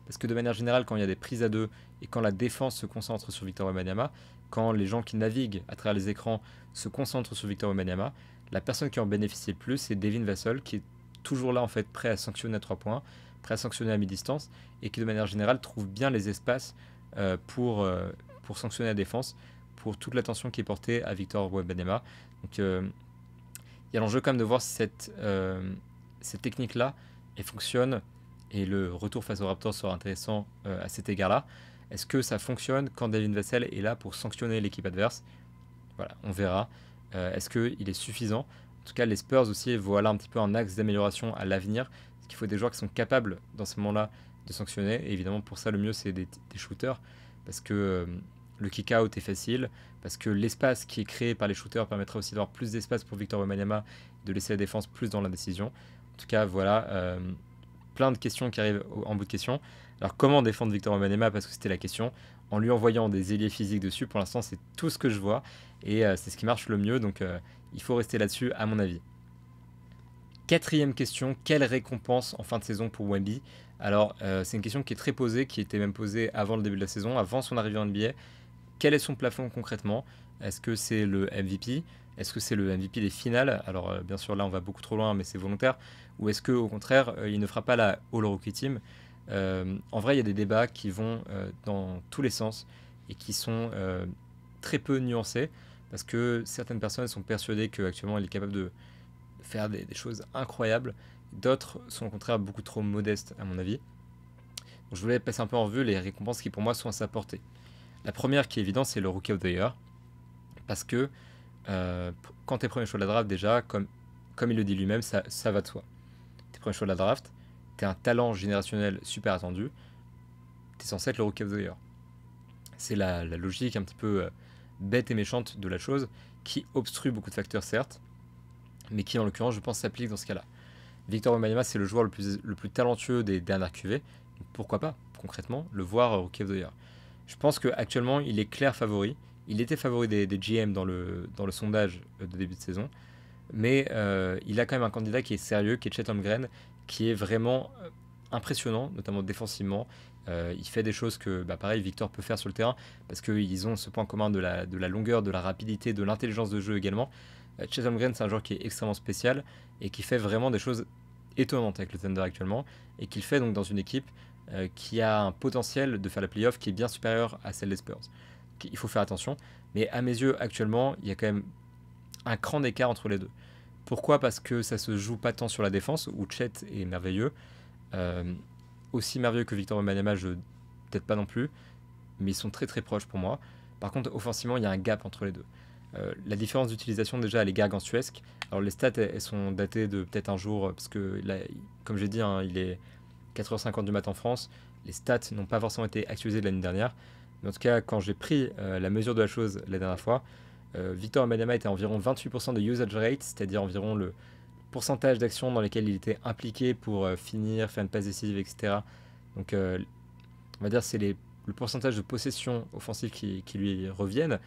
Parce que de manière générale, quand il y a des prises à deux et quand la défense se concentre sur Victor Wembanyama, quand les gens qui naviguent à travers les écrans se concentrent sur Victor Wembanyama, la personne qui en bénéficie le plus, c'est Devin Vassell qui est toujours là en fait, prêt à sanctionner à 3 points, prêt à sanctionner à mi-distance et qui de manière générale trouve bien les espaces pour sanctionner la défense, pour toute l'attention qui est portée à Victor Wembanyama. Donc il y a l'enjeu quand même de voir si cette technique-là elle fonctionne et le retour face aux Raptors sera intéressant à cet égard-là. Est-ce que ça fonctionne quand Devin Vassell est là pour sanctionner l'équipe adverse? Voilà, on verra. Est-ce qu'il est suffisant? En tout cas, les Spurs aussi voient là un petit peu un axe d'amélioration à l'avenir. Parce qu'il faut des joueurs qui sont capables, dans ce moment-là, de sanctionner. Et évidemment, pour ça, le mieux, c'est des shooters. Parce que le kick-out est facile. Parce que l'espace qui est créé par les shooters permettra aussi d'avoir plus d'espace pour Victor Wembanyama, de laisser la défense plus dans la décision. En tout cas, voilà, plein de questions qui arrivent en bout de question. Alors, comment défendre Victor Wembanyama? Parce que c'était la question. En lui envoyant des ailiers physiques dessus, pour l'instant, c'est tout ce que je vois. Et c'est ce qui marche le mieux. Donc, il faut rester là-dessus, à mon avis. Quatrième question, quelle récompense en fin de saison pour Wemby? Alors, c'est une question qui est très posée, qui était même posée avant le début de la saison, avant son arrivée en NBA. Quel est son plafond concrètement? Est-ce que c'est le MVP? Est-ce que c'est le MVP des finales? Alors, bien sûr, là, on va beaucoup trop loin, mais c'est volontaire. Ou est-ce qu'au contraire, il ne fera pas la All-Rookie Team? En vrai, il y a des débats qui vont dans tous les sens et qui sont très peu nuancés parce que certaines personnes sont persuadées qu'actuellement, il est capable de faire des choses incroyables. D'autres sont au contraire beaucoup trop modestes, à mon avis. Donc, je voulais passer un peu en revue les récompenses qui, pour moi, sont à sa portée. La première qui est évidente, c'est le Rookie of the Year. Parce que quand tu es premier choix de la draft, déjà, comme il le dit lui-même, ça va de soi. Tu es premier choix de la draft, tu es un talent générationnel super attendu, tu es censé être le Rookie of the Year. C'est la logique un petit peu bête et méchante de la chose, qui obstrue beaucoup de facteurs, certes, mais qui, en l'occurrence, je pense, s'applique dans ce cas-là. Victor Wembanyama, c'est le joueur le plus talentueux des dernières QV. Donc pourquoi pas, concrètement, le voir Rookie of the Year. Je pense qu'actuellement, il est clair favori. Il était favori des GM dans le sondage de début de saison. mais il a quand même un candidat qui est sérieux, qui est Chet Holmgren, qui est vraiment impressionnant, notamment défensivement. Il fait des choses que, pareil, Victor peut faire sur le terrain, parce qu'ils ont ce point commun de la longueur, de la rapidité, de l'intelligence de jeu également. Chet Holmgren, c'est un joueur qui est extrêmement spécial et qui fait vraiment des choses étonnantes avec le Thunder actuellement, et qu'il fait donc dans une équipe qui a un potentiel de faire la playoff qui est bien supérieur à celle des Spurs. Donc, il faut faire attention, mais à mes yeux, actuellement, il y a quand même un cran d'écart entre les deux. Pourquoi? Parce que ça se joue pas tant sur la défense, où Chet est merveilleux. Euh, Aussi merveilleux que Victor Wembanyama, peut-être pas non plus, mais ils sont très très proches pour moi. Par contre, offensivement, il y a un gap entre les deux. La différence d'utilisation, déjà, elle est gargantuesque. Alors, les stats, elles sont datées de peut-être un jour, parce que, là, comme j'ai dit, hein, il est 4h50 du matin en France. Les stats n'ont pas forcément été actualisées de l'année dernière. Mais en tout cas, quand j'ai pris la mesure de la chose la dernière fois, Victor Wembanyama était à environ 28% de usage rate, c'est-à-dire environ le pourcentage d'actions dans lesquelles il était impliqué pour finir, faire une passe décisive, etc. Donc, on va dire c'est le pourcentage de possession offensive qui lui reviennent,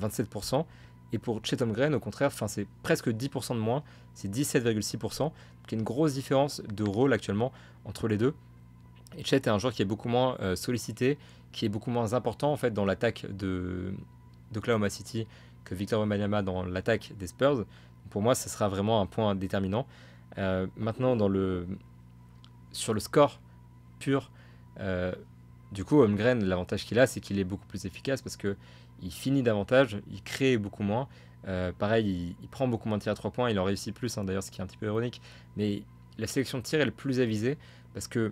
27%. Et pour Chet Holmgren, au contraire, c'est presque 10% de moins, c'est 17,6%. Donc il y a une grosse différence de rôle actuellement entre les deux. Et Chet est un joueur qui est beaucoup moins sollicité, qui est beaucoup moins important en fait dans l'attaque d'Oklahoma City que Victor Wembanyama dans l'attaque des Spurs. Pour moi, ce sera vraiment un point déterminant. Maintenant, sur le score pur, euh, du coup, Holmgren, l'avantage qu'il a, c'est qu'il est beaucoup plus efficace parce que il finit davantage, il crée beaucoup moins. Pareil, il prend beaucoup moins de tirs à 3 points, il en réussit plus, hein, d'ailleurs, ce qui est un petit peu ironique. Mais la sélection de tir est le plus avisée parce que,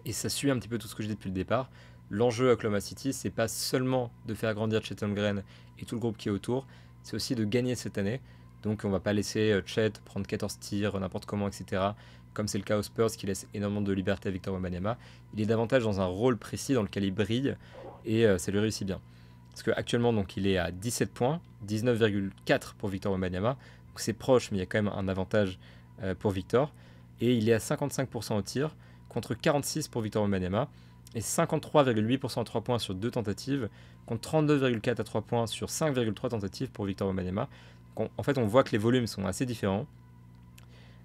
et ça suit un petit peu tout ce que je dis depuis le départ, l'enjeu à Oklahoma City, c'est pas seulement de faire grandir Chet Holmgren et tout le groupe qui est autour, c'est aussi de gagner cette année. Donc on va pas laisser Chet prendre 14 tirs n'importe comment, etc. Comme c'est le cas aux Spurs qui laisse énormément de liberté à Victor Wembanyama. Il est davantage dans un rôle précis dans lequel il brille et ça lui réussit bien. Parce qu'actuellement, donc, il est à 17 points, 19,4 pour Victor Wembanyama. Donc c'est proche, mais il y a quand même un avantage pour Victor. Et il est à 55% au tir, contre 46 pour Victor Wembanyama. Et 53,8% à 3 points sur 2 tentatives, contre 32,4 à 3 points sur 5,3 tentatives pour Victor Wembanyama. En fait, on voit que les volumes sont assez différents.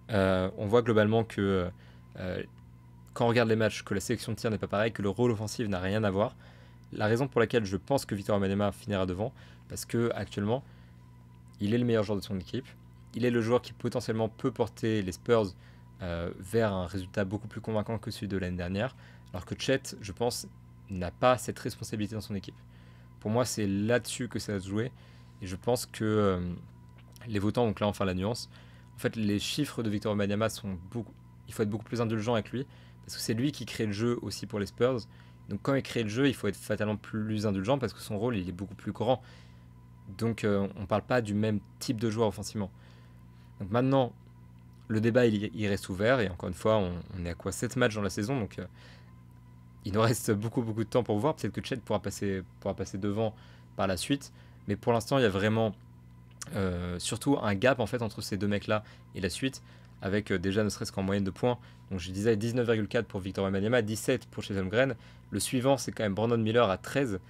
On voit globalement que quand on regarde les matchs, que la sélection de tir n'est pas pareille, que le rôle offensif n'a rien à voir. La raison pour laquelle je pense que Victor Wembanyama finira devant, parce que actuellement, il est le meilleur joueur de son équipe. Il est le joueur qui potentiellement peut porter les Spurs vers un résultat beaucoup plus convaincant que celui de l'année dernière, alors que Chet, je pense, n'a pas cette responsabilité dans son équipe. Pour moi, c'est là-dessus que ça va se jouer, et je pense que les votants, donc là on fait la nuance, en fait les chiffres de Victor Wembanyama sont beaucoup, il faut être beaucoup plus indulgent avec lui, parce que c'est lui qui crée le jeu aussi pour les Spurs, donc quand il crée le jeu, il faut être fatalement plus indulgent, parce que son rôle il est beaucoup plus grand, donc on ne parle pas du même type de joueur offensivement. Donc maintenant, le débat il reste ouvert, et encore une fois, on est à quoi 7 matchs dans la saison, donc il nous reste beaucoup de temps pour voir, peut-être que Chet pourra passer devant par la suite, mais pour l'instant il y a vraiment surtout un gap en fait entre ces deux mecs là et la suite, avec déjà ne serait-ce qu'en moyenne de points. Donc je disais 19,4 pour Victor Wembanyama, 17 pour Chet Holmgren. Le suivant c'est quand même Brandon Miller à 13,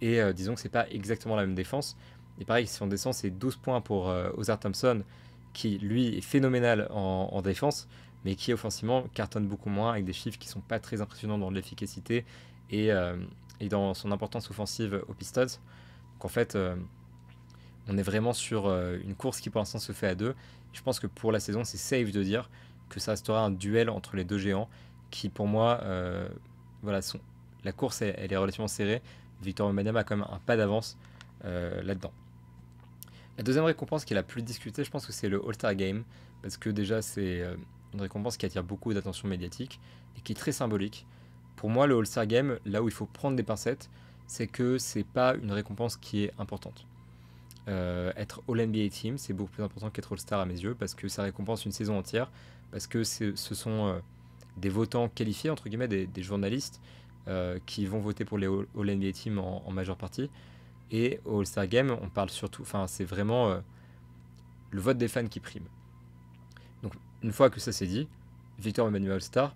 et disons que c'est pas exactement la même défense. Et pareil, si on descend, c'est 12 points pour Ozar Thompson, qui lui est phénoménal en défense, mais qui offensivement cartonne beaucoup moins, avec des chiffres qui sont pas très impressionnants dans l'efficacité et dans son importance offensive aux Pistons. Donc en fait, on est vraiment sur une course qui pour l'instant se fait à deux. Je pense que pour la saison, c'est safe de dire que ça restera un duel entre les deux géants qui, pour moi, voilà, la course elle est relativement serrée. Victor Wembanyama a quand même un pas d'avance là-dedans. La deuxième récompense qui est la plus discutée, je pense que c'est le All-Star Game, parce que déjà c'est une récompense qui attire beaucoup d'attention médiatique et qui est très symbolique. Pour moi, le All-Star Game, là où il faut prendre des pincettes, c'est que c'est pas une récompense qui est importante. Être All-NBA Team, c'est beaucoup plus important qu'être All-Star à mes yeux, parce que ça récompense une saison entière, parce que ce sont des votants qualifiés, entre guillemets, des journalistes qui vont voter pour les All-NBA Team en majeure partie. Et au All-Star Game, on parle surtout, c'est vraiment le vote des fans qui prime. Donc, une fois que ça c'est dit, Victor Wembanyama All-Star,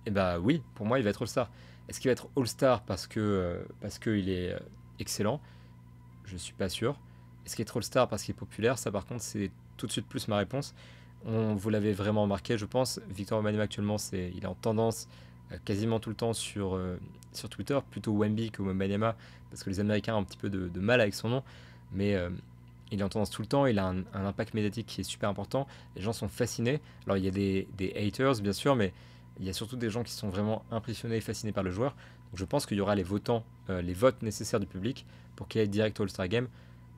eh bah oui, pour moi, il va être All-Star. Est-ce qu'il va être All-Star parce qu'il est excellent? Je suis pas sûr. Est-ce qu'il est All-Star parce qu'il est populaire? Ça, par contre, c'est tout de suite plus ma réponse. Vous l'avez vraiment remarqué, je pense. Victor Wembanyama actuellement, il est en tendance quasiment tout le temps sur Twitter, plutôt Wemby que Wembanyama, parce que les Américains ont un petit peu de mal avec son nom, mais il est en tendance tout le temps, il a un impact médiatique qui est super important, les gens sont fascinés. Alors il y a des haters bien sûr, mais il y a surtout des gens qui sont vraiment impressionnés et fascinés par le joueur. Donc je pense qu'il y aura les votes nécessaires du public pour qu'il aille direct au All-Star Game.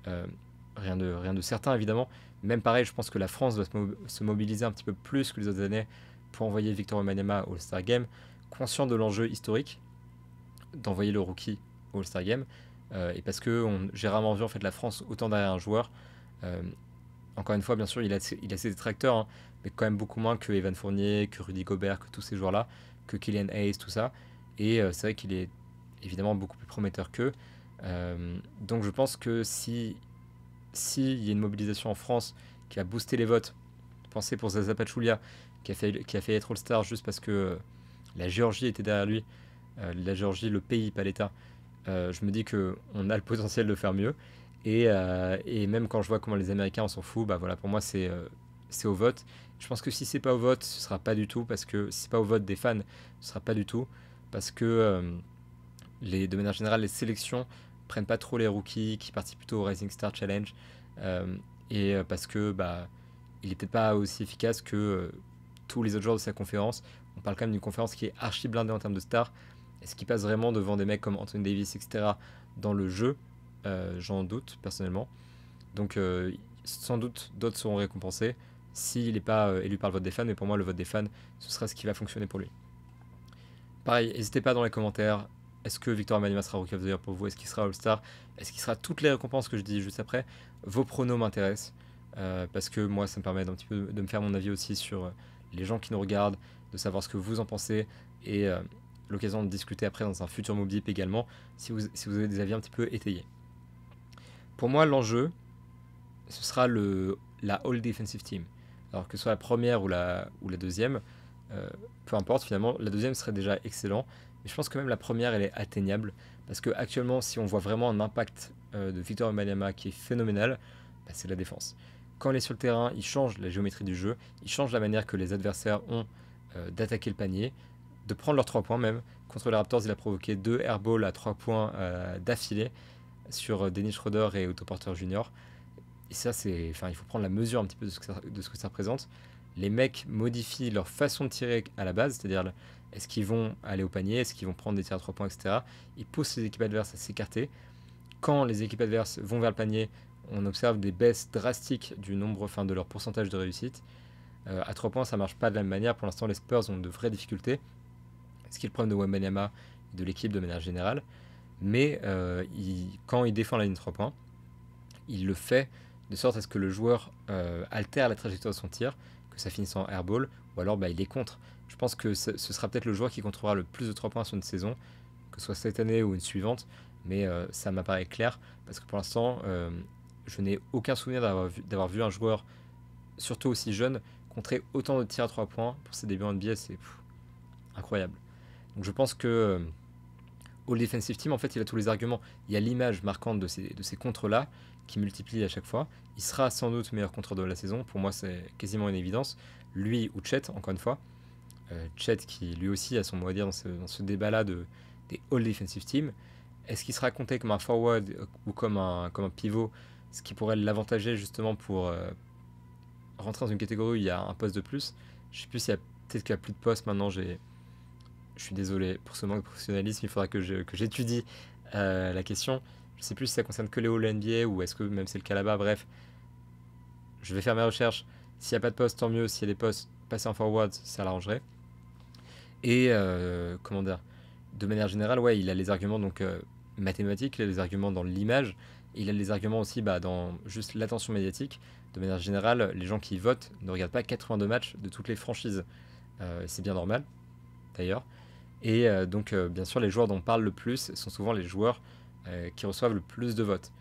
Euh, rien de certain évidemment. Même pareil, je pense que la France doit se mobiliser un petit peu plus que les autres années pour envoyer Victor Wembanyama au All-Star Game, conscient de l'enjeu historique d'envoyer le rookie au All-Star Game. Et parce que j'ai rarement vu en fait la France autant derrière un joueur. Euh, Encore une fois, bien sûr, il a ses détracteurs, hein, mais quand même beaucoup moins que Evan Fournier, que Rudy Gobert, que tous ces joueurs-là, que Killian Hayes, tout ça. Et c'est vrai qu'il est évidemment beaucoup plus prometteur qu'eux. Donc je pense que si y a une mobilisation en France qui va booster les votes, pensez pour Zaza Pachulia, qui a fait être All-Star juste parce que la Géorgie était derrière lui, la Géorgie, le pays, pas l'État. Je me dis qu'on a le potentiel de faire mieux. Et même quand je vois comment les Américains en s'en foutent, bah voilà, pour moi c'est au vote. Je pense que si c'est pas au vote, ce sera pas du tout, parce que si c'est pas au vote des fans, ce sera pas du tout, parce que de manière générale, les sélections prennent pas trop les rookies qui participent plutôt au Rising Star Challenge, euh, et parce que bah il est peut-être pas aussi efficace que tous les autres joueurs de sa conférence. On parle quand même d'une conférence qui est archi blindée en termes de stars. Est-ce qu'il passe vraiment devant des mecs comme Anthony Davis, etc. dans le jeu? J'en doute personnellement. Donc sans doute d'autres seront récompensés s'il n'est pas élu par le vote des fans, mais pour moi le vote des fans, ce sera ce qui va fonctionner pour lui. Pareil, n'hésitez pas dans les commentaires. Est-ce que Victor Wembanyama sera Rookie of the Year pour vous? Est-ce qu'il sera All-Star? Est-ce qu'il sera toutes les récompenses que je dis juste après? Vos pronos m'intéressent, parce que moi ça me permet d'un petit peu de me faire mon avis aussi sur les gens qui nous regardent, de savoir ce que vous en pensez, et l'occasion de discuter après dans un futur Mob Deep également, si vous avez des avis un petit peu étayés. Pour moi, l'enjeu, ce sera la All Defensive Team. Alors que ce soit la première ou la deuxième, euh, peu importe finalement, la deuxième serait déjà excellent. Mais je pense que même la première, elle est atteignable. Parce que actuellement, si on voit vraiment un impact de Victor Wembanyama qui est phénoménal, bah, c'est la défense. Quand il est sur le terrain, il change la géométrie du jeu, il change la manière que les adversaires ont d'attaquer le panier, de prendre leurs 3 points même. Contre les Raptors, il a provoqué 2 airballs à 3 points d'affilée sur Dennis Schroeder et Otto Porter Jr. Et ça, enfin, il faut prendre la mesure un petit peu de ce que ça représente. Les mecs modifient leur façon de tirer à la base, c'est-à-dire est-ce qu'ils vont aller au panier, est-ce qu'ils vont prendre des tirs à 3 points, etc. Ils poussent les équipes adverses à s'écarter. Quand les équipes adverses vont vers le panier, on observe des baisses drastiques du nombre, enfin de leur pourcentage de réussite. À 3 points, ça marche pas de la même manière. Pour l'instant, les Spurs ont de vraies difficultés. Ce qui est le problème de Wembanyama et de l'équipe de manière générale. Mais quand il défend la ligne 3 points, il le fait de sorte à ce que le joueur altère la trajectoire de son tir, que ça finisse en airball, ou alors bah, il est contre. Je pense que ce sera peut-être le joueur qui contrôlera le plus de 3 points sur une saison, que ce soit cette année ou une suivante, mais ça m'apparaît clair, parce que pour l'instant, je n'ai aucun souvenir d'avoir vu un joueur, surtout aussi jeune, contrer autant de tirs à 3 points pour ses débuts en NBA, c'est incroyable. Donc je pense que All Defensive Team, en fait, il a tous les arguments. Il y a l'image marquante de ces contres-là, qui multiplie à chaque fois. Il sera sans doute meilleur contre de la saison. Pour moi, c'est quasiment une évidence. Lui ou Chet, encore une fois. Chet qui, lui aussi, a son mot à dire dans ce débat-là des All Defensive Team. Est-ce qu'il sera compté comme un forward ou comme un pivot, ce qui pourrait l'avantager justement pour rentrer dans une catégorie où il y a un poste de plus? Je sais plus s'il y a peut-être qu'il y a plus de postes maintenant. Je suis désolé pour ce manque de professionnalisme, il faudra que j'étudie la question. Je sais plus si ça concerne que les All NBA ou est-ce que même c'est le cas là-bas. Bref, je vais faire mes recherches. S'il n'y a pas de poste, tant mieux. S'il y a des postes, passer en forward, ça l'arrangerait. Et comment dire, de manière générale, ouais, il a les arguments donc mathématiques, il a les arguments dans l'image, et il a les arguments aussi dans juste l'attention médiatique. De manière générale, les gens qui votent ne regardent pas 82 matchs de toutes les franchises. C'est bien normal, d'ailleurs. Et donc, bien sûr, les joueurs dont on parle le plus sont souvent les joueurs qui reçoivent le plus de votes.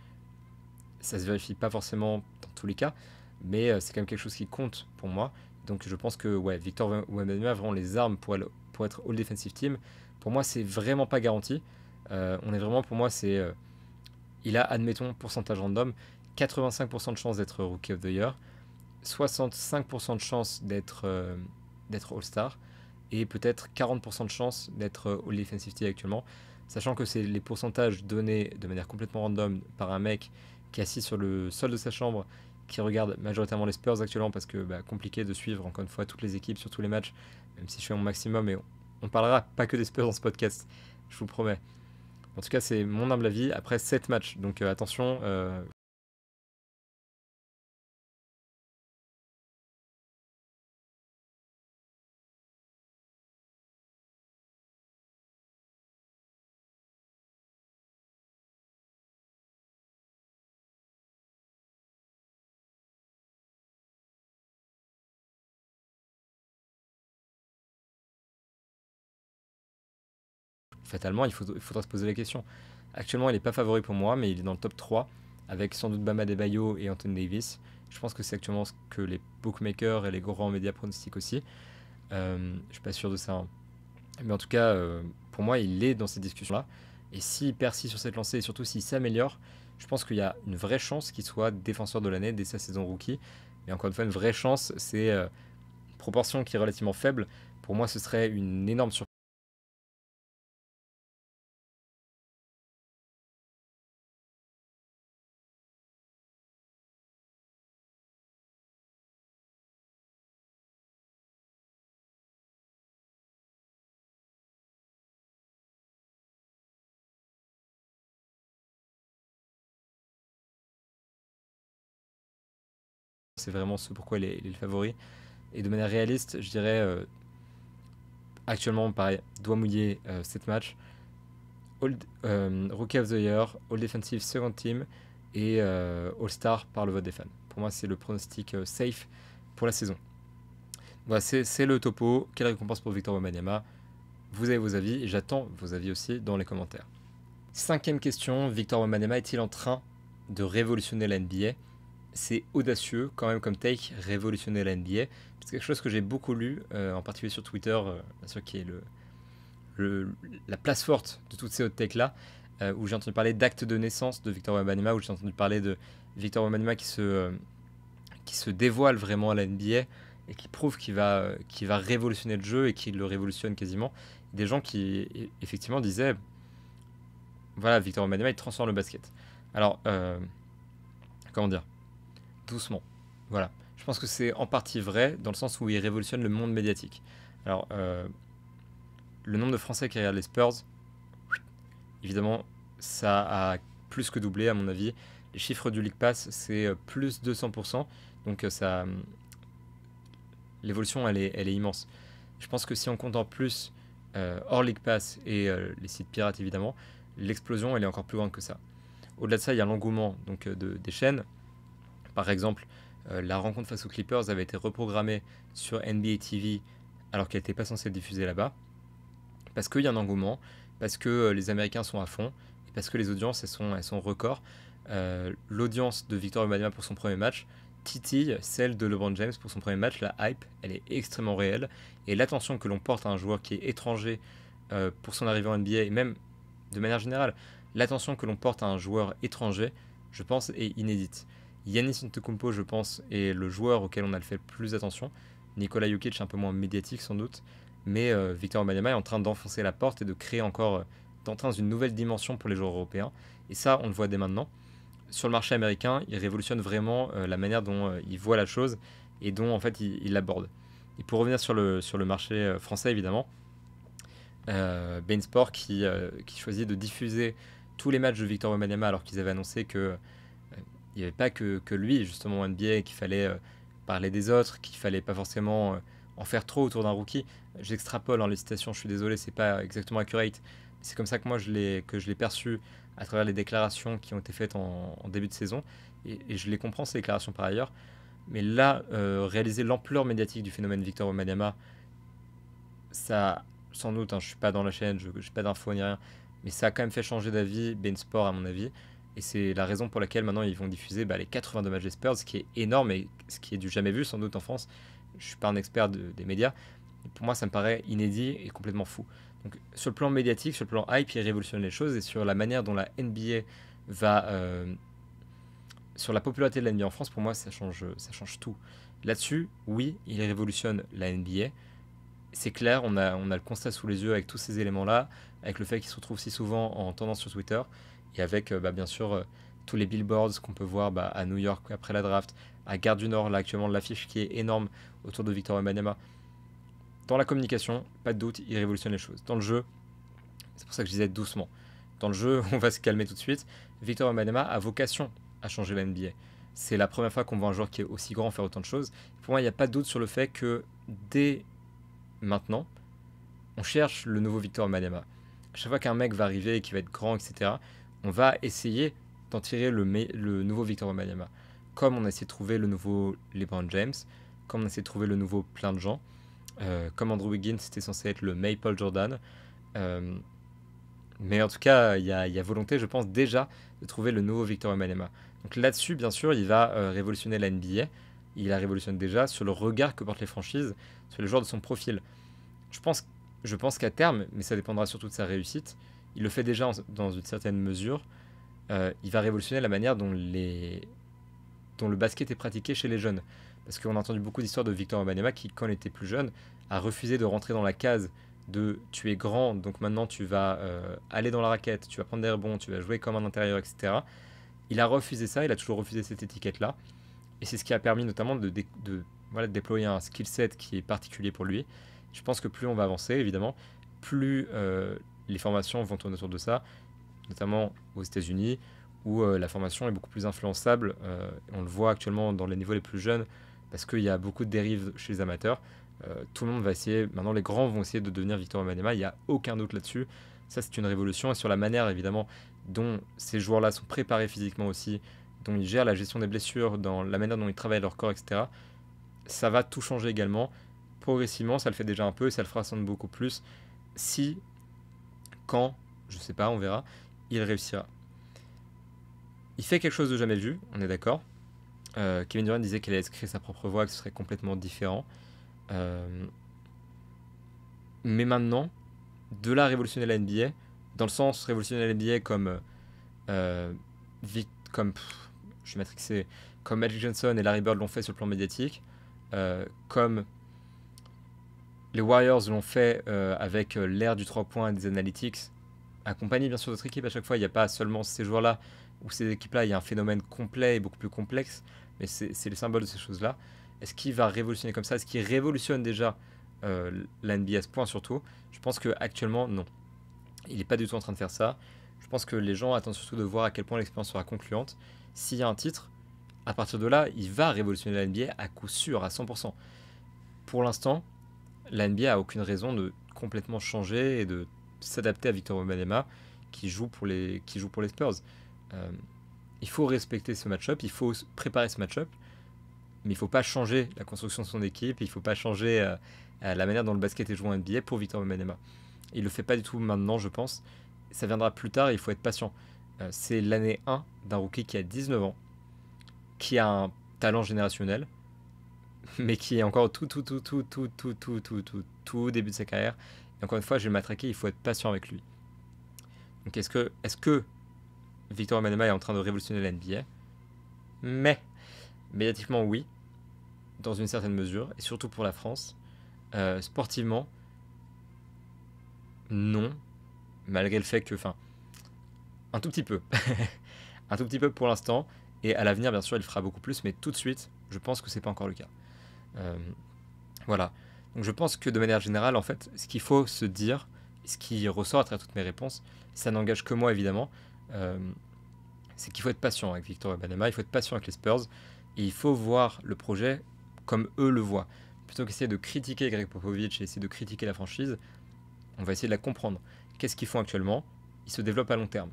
Ça se vérifie pas forcément dans tous les cas, mais c'est quand même quelque chose qui compte pour moi. Donc je pense que ouais, Victor Wembanyama a vraiment les armes pour être All Defensive Team. Pour moi, c'est vraiment pas garanti. On est vraiment, pour moi, il a, admettons, pourcentage random, 85% de chance d'être Rookie of the Year. 65% de chance d'être All-Star et peut-être 40% de chance d'être All Defensive Team actuellement, sachant que c'est les pourcentages donnés de manière complètement random par un mec qui est assis sur le sol de sa chambre, qui regarde majoritairement les Spurs actuellement parce que compliqué de suivre encore une fois toutes les équipes sur tous les matchs, même si je fais mon maximum, et on parlera pas que des Spurs dans ce podcast, je vous promets. En tout cas, c'est mon humble avis après 7 matchs, donc attention. Fatalement, il faudra se poser la question. Actuellement, il n'est pas favori pour moi, mais il est dans le top 3, avec sans doute Bama Adebayo et Anthony Davis. Je pense que c'est actuellement ce que les bookmakers et les grands médias pronostiquent aussi. Je suis pas sûr de ça, hein. Mais en tout cas, pour moi, il est dans ces discussions-là. Et s'il persiste sur cette lancée, et surtout s'il s'améliore, je pense qu'il y a une vraie chance qu'il soit défenseur de l'année dès sa saison rookie. Mais encore une fois, une vraie chance, c'est une proportion qui est relativement faible. Pour moi, ce serait une énorme surprise. C'est vraiment ce pourquoi il est le favori. Et de manière réaliste, je dirais actuellement, pareil, doigt mouillé 7 matchs. Rookie of the Year, All Defensive Second Team et All-Star par le vote des fans. Pour moi, c'est le pronostic safe pour la saison. Voilà, c'est le topo. Quelle récompense pour Victor Wembanyama? Vous avez vos avis et j'attends vos avis aussi dans les commentaires. 5e question, Victor Wembanyama est-il en train de révolutionner la NBA? C'est audacieux quand même comme take, révolutionner la NBA. C'est quelque chose que j'ai beaucoup lu, en particulier sur Twitter, bien sûr qui est la place forte de toutes ces hot takes là, où j'ai entendu parler d'acte de naissance de Victor Wembanyama, où j'ai entendu parler de Victor Wembanyama qui se dévoile vraiment à la NBA et qui prouve qu'il va révolutionner le jeu et qu'il le révolutionne quasiment. Des gens qui effectivement disaient, voilà, Victor Wembanyama il transforme le basket. Alors, comment dire, doucement. Voilà. Je pense que c'est en partie vrai, dans le sens où il révolutionne le monde médiatique. Alors, le nombre de Français qui regardent les Spurs, évidemment, ça a plus que doublé, à mon avis. Les chiffres du League Pass, c'est plus 200%. Donc, l'évolution, elle est immense. Je pense que si on compte en plus hors League Pass et les sites pirates, évidemment, l'explosion, elle est encore plus grande que ça. Au-delà de ça, il y a l'engouement donc, des chaînes. Par exemple, la rencontre face aux Clippers avait été reprogrammée sur NBA TV alors qu'elle n'était pas censée être diffusée là-bas. Parce qu'il y a un engouement, parce que les Américains sont à fond, et parce que les audiences, elles sont records. L'audience de Victor Wembanyama pour son premier match titille celle de LeBron James pour son premier match. La hype, elle est extrêmement réelle. Et l'attention que l'on porte à un joueur qui est étranger pour son arrivée en NBA, et même de manière générale, l'attention que l'on porte à un joueur étranger, je pense, est inédite. Giannis Antetokounmpo, je pense, est le joueur auquel on a fait le plus attention. Nikola Jokic, un peu moins médiatique sans doute. Mais Victor Wembanyama est en train d'enfoncer la porte et de créer encore, d'entrer dans une nouvelle dimension pour les joueurs européens. Et ça, on le voit dès maintenant. Sur le marché américain, il révolutionne vraiment la manière dont il voit la chose et dont en fait il l'aborde. Et pour revenir sur le marché français, évidemment, Bein Sport qui choisit de diffuser tous les matchs de Victor Wembanyama alors qu'ils avaient annoncé que il n'y avait pas que lui, justement, en NBA, qu'il fallait parler des autres, qu'il fallait pas forcément en faire trop autour d'un rookie. J'extrapole les citations, je suis désolé, c'est pas exactement accurate. C'est comme ça que moi je l'ai perçu à travers les déclarations qui ont été faites en début de saison. Et je les comprends, ces déclarations par ailleurs. Mais là, réaliser l'ampleur médiatique du phénomène Victor Wembanyama, ça, sans doute, hein, je suis pas dans la chaîne, je n'ai pas d'infos ni rien, mais ça a quand même fait changer d'avis Bein Sport à mon avis. Et c'est la raison pour laquelle maintenant ils vont diffuser les 82 matchs des Spurs, ce qui est énorme et ce qui est du jamais vu sans doute en France. Je suis pas un expert des médias, mais pour moi ça me paraît inédit et complètement fou. Donc sur le plan médiatique, sur le plan hype, il révolutionne les choses et sur la manière dont la NBA va... sur la popularité de la NBA en France, pour moi ça change tout. Là-dessus, oui, il révolutionne la NBA. C'est clair, on a le constat sous les yeux avec tous ces éléments-là, avec le fait qu'il se retrouve si souvent en tendance sur Twitter, et avec bien sûr tous les billboards qu'on peut voir à New York après la draft, à Gare du Nord, là actuellement l'affiche qui est énorme autour de Victor Wembanyama. Dans la communication, pas de doute, il révolutionne les choses. Dans le jeu, c'est pour ça que je disais doucement. Dans le jeu, on va se calmer tout de suite. Victor Wembanyama a vocation à changer la NBA. C'est la première fois qu'on voit un joueur qui est aussi grand faire autant de choses. Pour moi, il n'y a pas de doute sur le fait que dès maintenant, on cherche le nouveau Victor Wembanyama. À chaque fois qu'un mec va arriver et qui va être grand, etc., on va essayer d'en tirer le nouveau Victor Wembanyama. Comme on a essayé de trouver le nouveau LeBron James, comme on a essayé de trouver le nouveau plein de gens, comme Andrew Wiggins, c'était censé être le Maple Jordan. Euh, mais en tout cas, il y a volonté, je pense, déjà de trouver le nouveau Victor Wembanyama. Donc là-dessus, bien sûr, il va révolutionner la NBA. Il la révolutionne déjà sur le regard que portent les franchises, sur les joueurs de son profil. Je pense, je pense qu'à terme, mais ça dépendra surtout de sa réussite, il le fait déjà dans une certaine mesure, il va révolutionner la manière dont le basket est pratiqué chez les jeunes. Parce qu'on a entendu beaucoup d'histoires de Victor Wembanyama qui, quand il était plus jeune, a refusé de rentrer dans la case de tu es grand, donc maintenant tu vas aller dans la raquette, tu vas prendre des rebonds, tu vas jouer comme un intérieur, etc. Il a refusé ça, il a toujours refusé cette étiquette-là. Et c'est ce qui a permis notamment voilà, de déployer un skill set qui est particulier pour lui. Je pense que plus on va avancer, évidemment, plus les formations vont tourner autour de ça, notamment aux États-Unis, où la formation est beaucoup plus influençable. On le voit actuellement dans les niveaux les plus jeunes, parce qu'il y a beaucoup de dérives chez les amateurs. Tout le monde va essayer, maintenant les grands vont essayer de devenir Victor Wembanyama, il n'y a aucun doute là-dessus. Ça, c'est une révolution. Et sur la manière, évidemment, dont ces joueurs-là sont préparés physiquement aussi, dont ils gèrent la gestion des blessures, dans la manière dont ils travaillent leur corps, etc., ça va tout changer également. Progressivement, ça le fait déjà un peu et ça le fera sans doute beaucoup plus si, quand, je sais pas, on verra, il réussira. Il fait quelque chose de jamais vu, on est d'accord. Kevin Durant disait qu'il allait créer sa propre voix, que ce serait complètement différent. Euh, mais maintenant, de là à révolutionner la NBA, dans le sens révolutionner la NBA comme, euh, comme je suis matrixé, comme Magic Johnson et Larry Bird l'ont fait sur le plan médiatique, comme les Warriors l'ont fait avec l'ère du 3 points et des analytics, accompagné bien sûr d'autres équipes à chaque fois. Il n'y a pas seulement ces joueurs-là ou ces équipes-là, il y a un phénomène complet et beaucoup plus complexe, mais c'est le symbole de ces choses-là. Est-ce qu'il va révolutionner comme ça? Est-ce qu'il révolutionne déjà la NBA à ce point surtout? Je pense qu'actuellement, non. Il n'est pas du tout en train de faire ça. Je pense que les gens attendent surtout de voir à quel point l'expérience sera concluante. S'il y a un titre, à partir de là, il va révolutionner la NBA à coup sûr, à 100%. Pour l'instant, la NBA a aucune raison de complètement changer et de s'adapter à Victor Wembanyama qui joue pour les Spurs. Euh, il faut respecter ce match-up, il faut préparer ce match-up, mais il ne faut pas changer la construction de son équipe, il ne faut pas changer la manière dont le basket est joué en NBA pour Victor Wembanyama. Il ne le fait pas du tout maintenant, je pense. Ça viendra plus tard et il faut être patient. C'est l'année 1 d'un rookie qui a 19 ans, qui a un talent générationnel, mais qui est encore tout début de sa carrière. Et encore une fois, je vais m'attraquer, il faut être patient avec lui. Donc est-ce que Victor Wembanyama est en train de révolutionner la NBA? Mais, médiatiquement, oui, dans une certaine mesure, et surtout pour la France. Sportivement, non, malgré le fait que, enfin, un tout petit peu. Un tout petit peu pour l'instant, et à l'avenir, bien sûr, il fera beaucoup plus, mais tout de suite, je pense que c'est pas encore le cas. Euh, voilà. Donc je pense que de manière générale, en fait, ce qu'il faut se dire, ce qui ressort à travers toutes mes réponses, ça n'engage que moi évidemment, euh, c'est qu'il faut être patient avec Victor Wembanyama, il faut être patient avec les Spurs, et il faut voir le projet comme eux le voient. Plutôt qu'essayer de critiquer Greg Popovich et essayer de critiquer la franchise, on va essayer de la comprendre. Qu'est-ce qu'ils font actuellement? Ils se développent à long terme.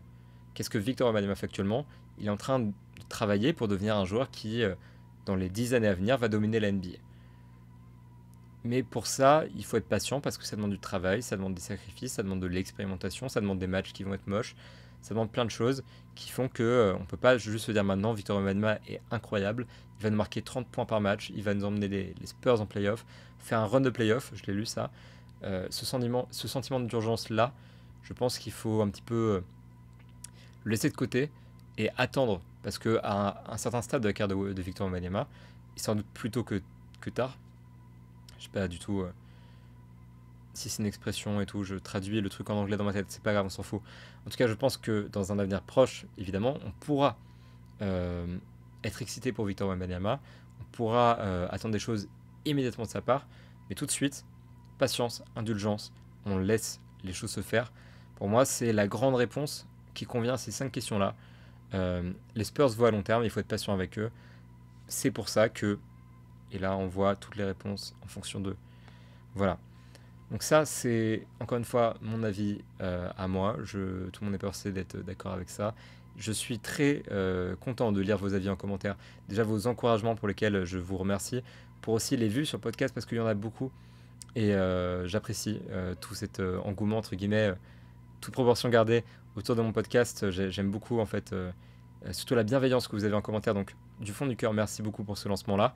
Qu'est-ce que Victor Wembanyama fait actuellement? Il est en train de travailler pour devenir un joueur qui, dans les 10 années à venir, va dominer la NBA. Mais pour ça, il faut être patient parce que ça demande du travail, ça demande des sacrifices, ça demande de l'expérimentation, ça demande des matchs qui vont être moches, ça demande plein de choses qui font que on peut pas juste se dire maintenant Victor Wembanyama est incroyable, il va nous marquer 30 points par match, il va nous emmener les Spurs en playoff, faire un run de playoff, je l'ai lu ça. Ce sentiment d'urgence là, je pense qu'il faut un petit peu le laisser de côté et attendre parce que à un certain stade de la carrière de Victor Wembanyama, et sans doute plus tôt que que tard. Je sais pas du tout si c'est une expression et tout, je traduis le truc en anglais dans ma tête, c'est pas grave, on s'en fout. En tout cas, je pense que dans un avenir proche, évidemment, on pourra euh, être excité pour Victor Wembanyama, on pourra attendre des choses immédiatement de sa part, mais tout de suite, patience, indulgence, on laisse les choses se faire. Pour moi, c'est la grande réponse qui convient à ces 5 questions-là. Les Spurs voient à long terme, il faut être patient avec eux. C'est pour ça que, et là on voit toutes les réponses en fonction d'eux. Voilà. Donc ça, c'est encore une fois mon avis à moi. Tout le monde est persuadé d'être d'accord avec ça. Je suis très content de lire vos avis en commentaire. Déjà vos encouragements pour lesquels je vous remercie. Pour aussi les vues sur le podcast parce qu'il y en a beaucoup. Et j'apprécie tout cet engouement, entre guillemets, toute proportion gardée autour de mon podcast. J'aime beaucoup en fait, surtout la bienveillance que vous avez en commentaire. Donc du fond du cœur, merci beaucoup pour ce lancement-là.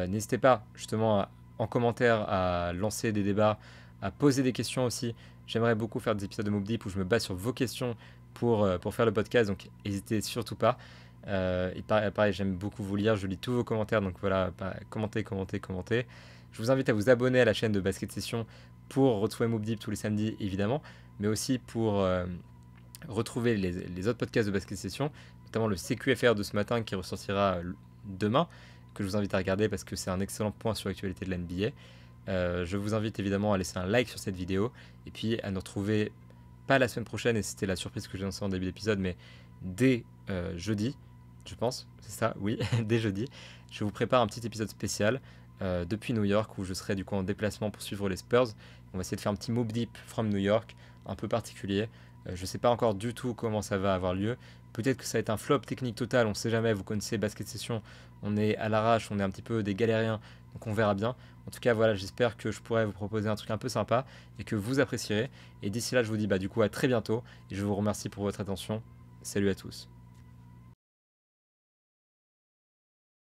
N'hésitez pas justement en commentaire à lancer des débats, à poser des questions aussi. J'aimerais beaucoup faire des épisodes de Mob Deep où je me base sur vos questions pour faire le podcast, donc n'hésitez surtout pas. Et pareil, j'aime beaucoup vous lire, je lis tous vos commentaires, donc voilà, commentez, commentez, commentez. Je vous invite à vous abonner à la chaîne de Basket Session pour retrouver Mob Deep tous les samedis, évidemment, mais aussi pour retrouver les autres podcasts de Basket Session, notamment le CQFR de ce matin qui ressortira demain, que je vous invite à regarder parce que c'est un excellent point sur l'actualité de la NBA. Je vous invite évidemment à laisser un like sur cette vidéo et puis à nous retrouver, pas la semaine prochaine, et c'était la surprise que j'ai annoncée en début d'épisode, mais dès jeudi, je pense, c'est ça, oui, dès jeudi, je vous prépare un petit épisode spécial depuis New York où je serai du coup en déplacement pour suivre les Spurs. On va essayer de faire un petit Mob Deep from New York, un peu particulier. Je ne sais pas encore du tout comment ça va avoir lieu. Peut-être que ça va être un flop technique total, on ne sait jamais, vous connaissez Basket Session, on est à l'arrache, on est un petit peu des galériens, donc on verra bien. En tout cas, voilà, j'espère que je pourrai vous proposer un truc un peu sympa et que vous apprécierez. Et d'ici là, je vous dis du coup à très bientôt et je vous remercie pour votre attention. Salut à tous.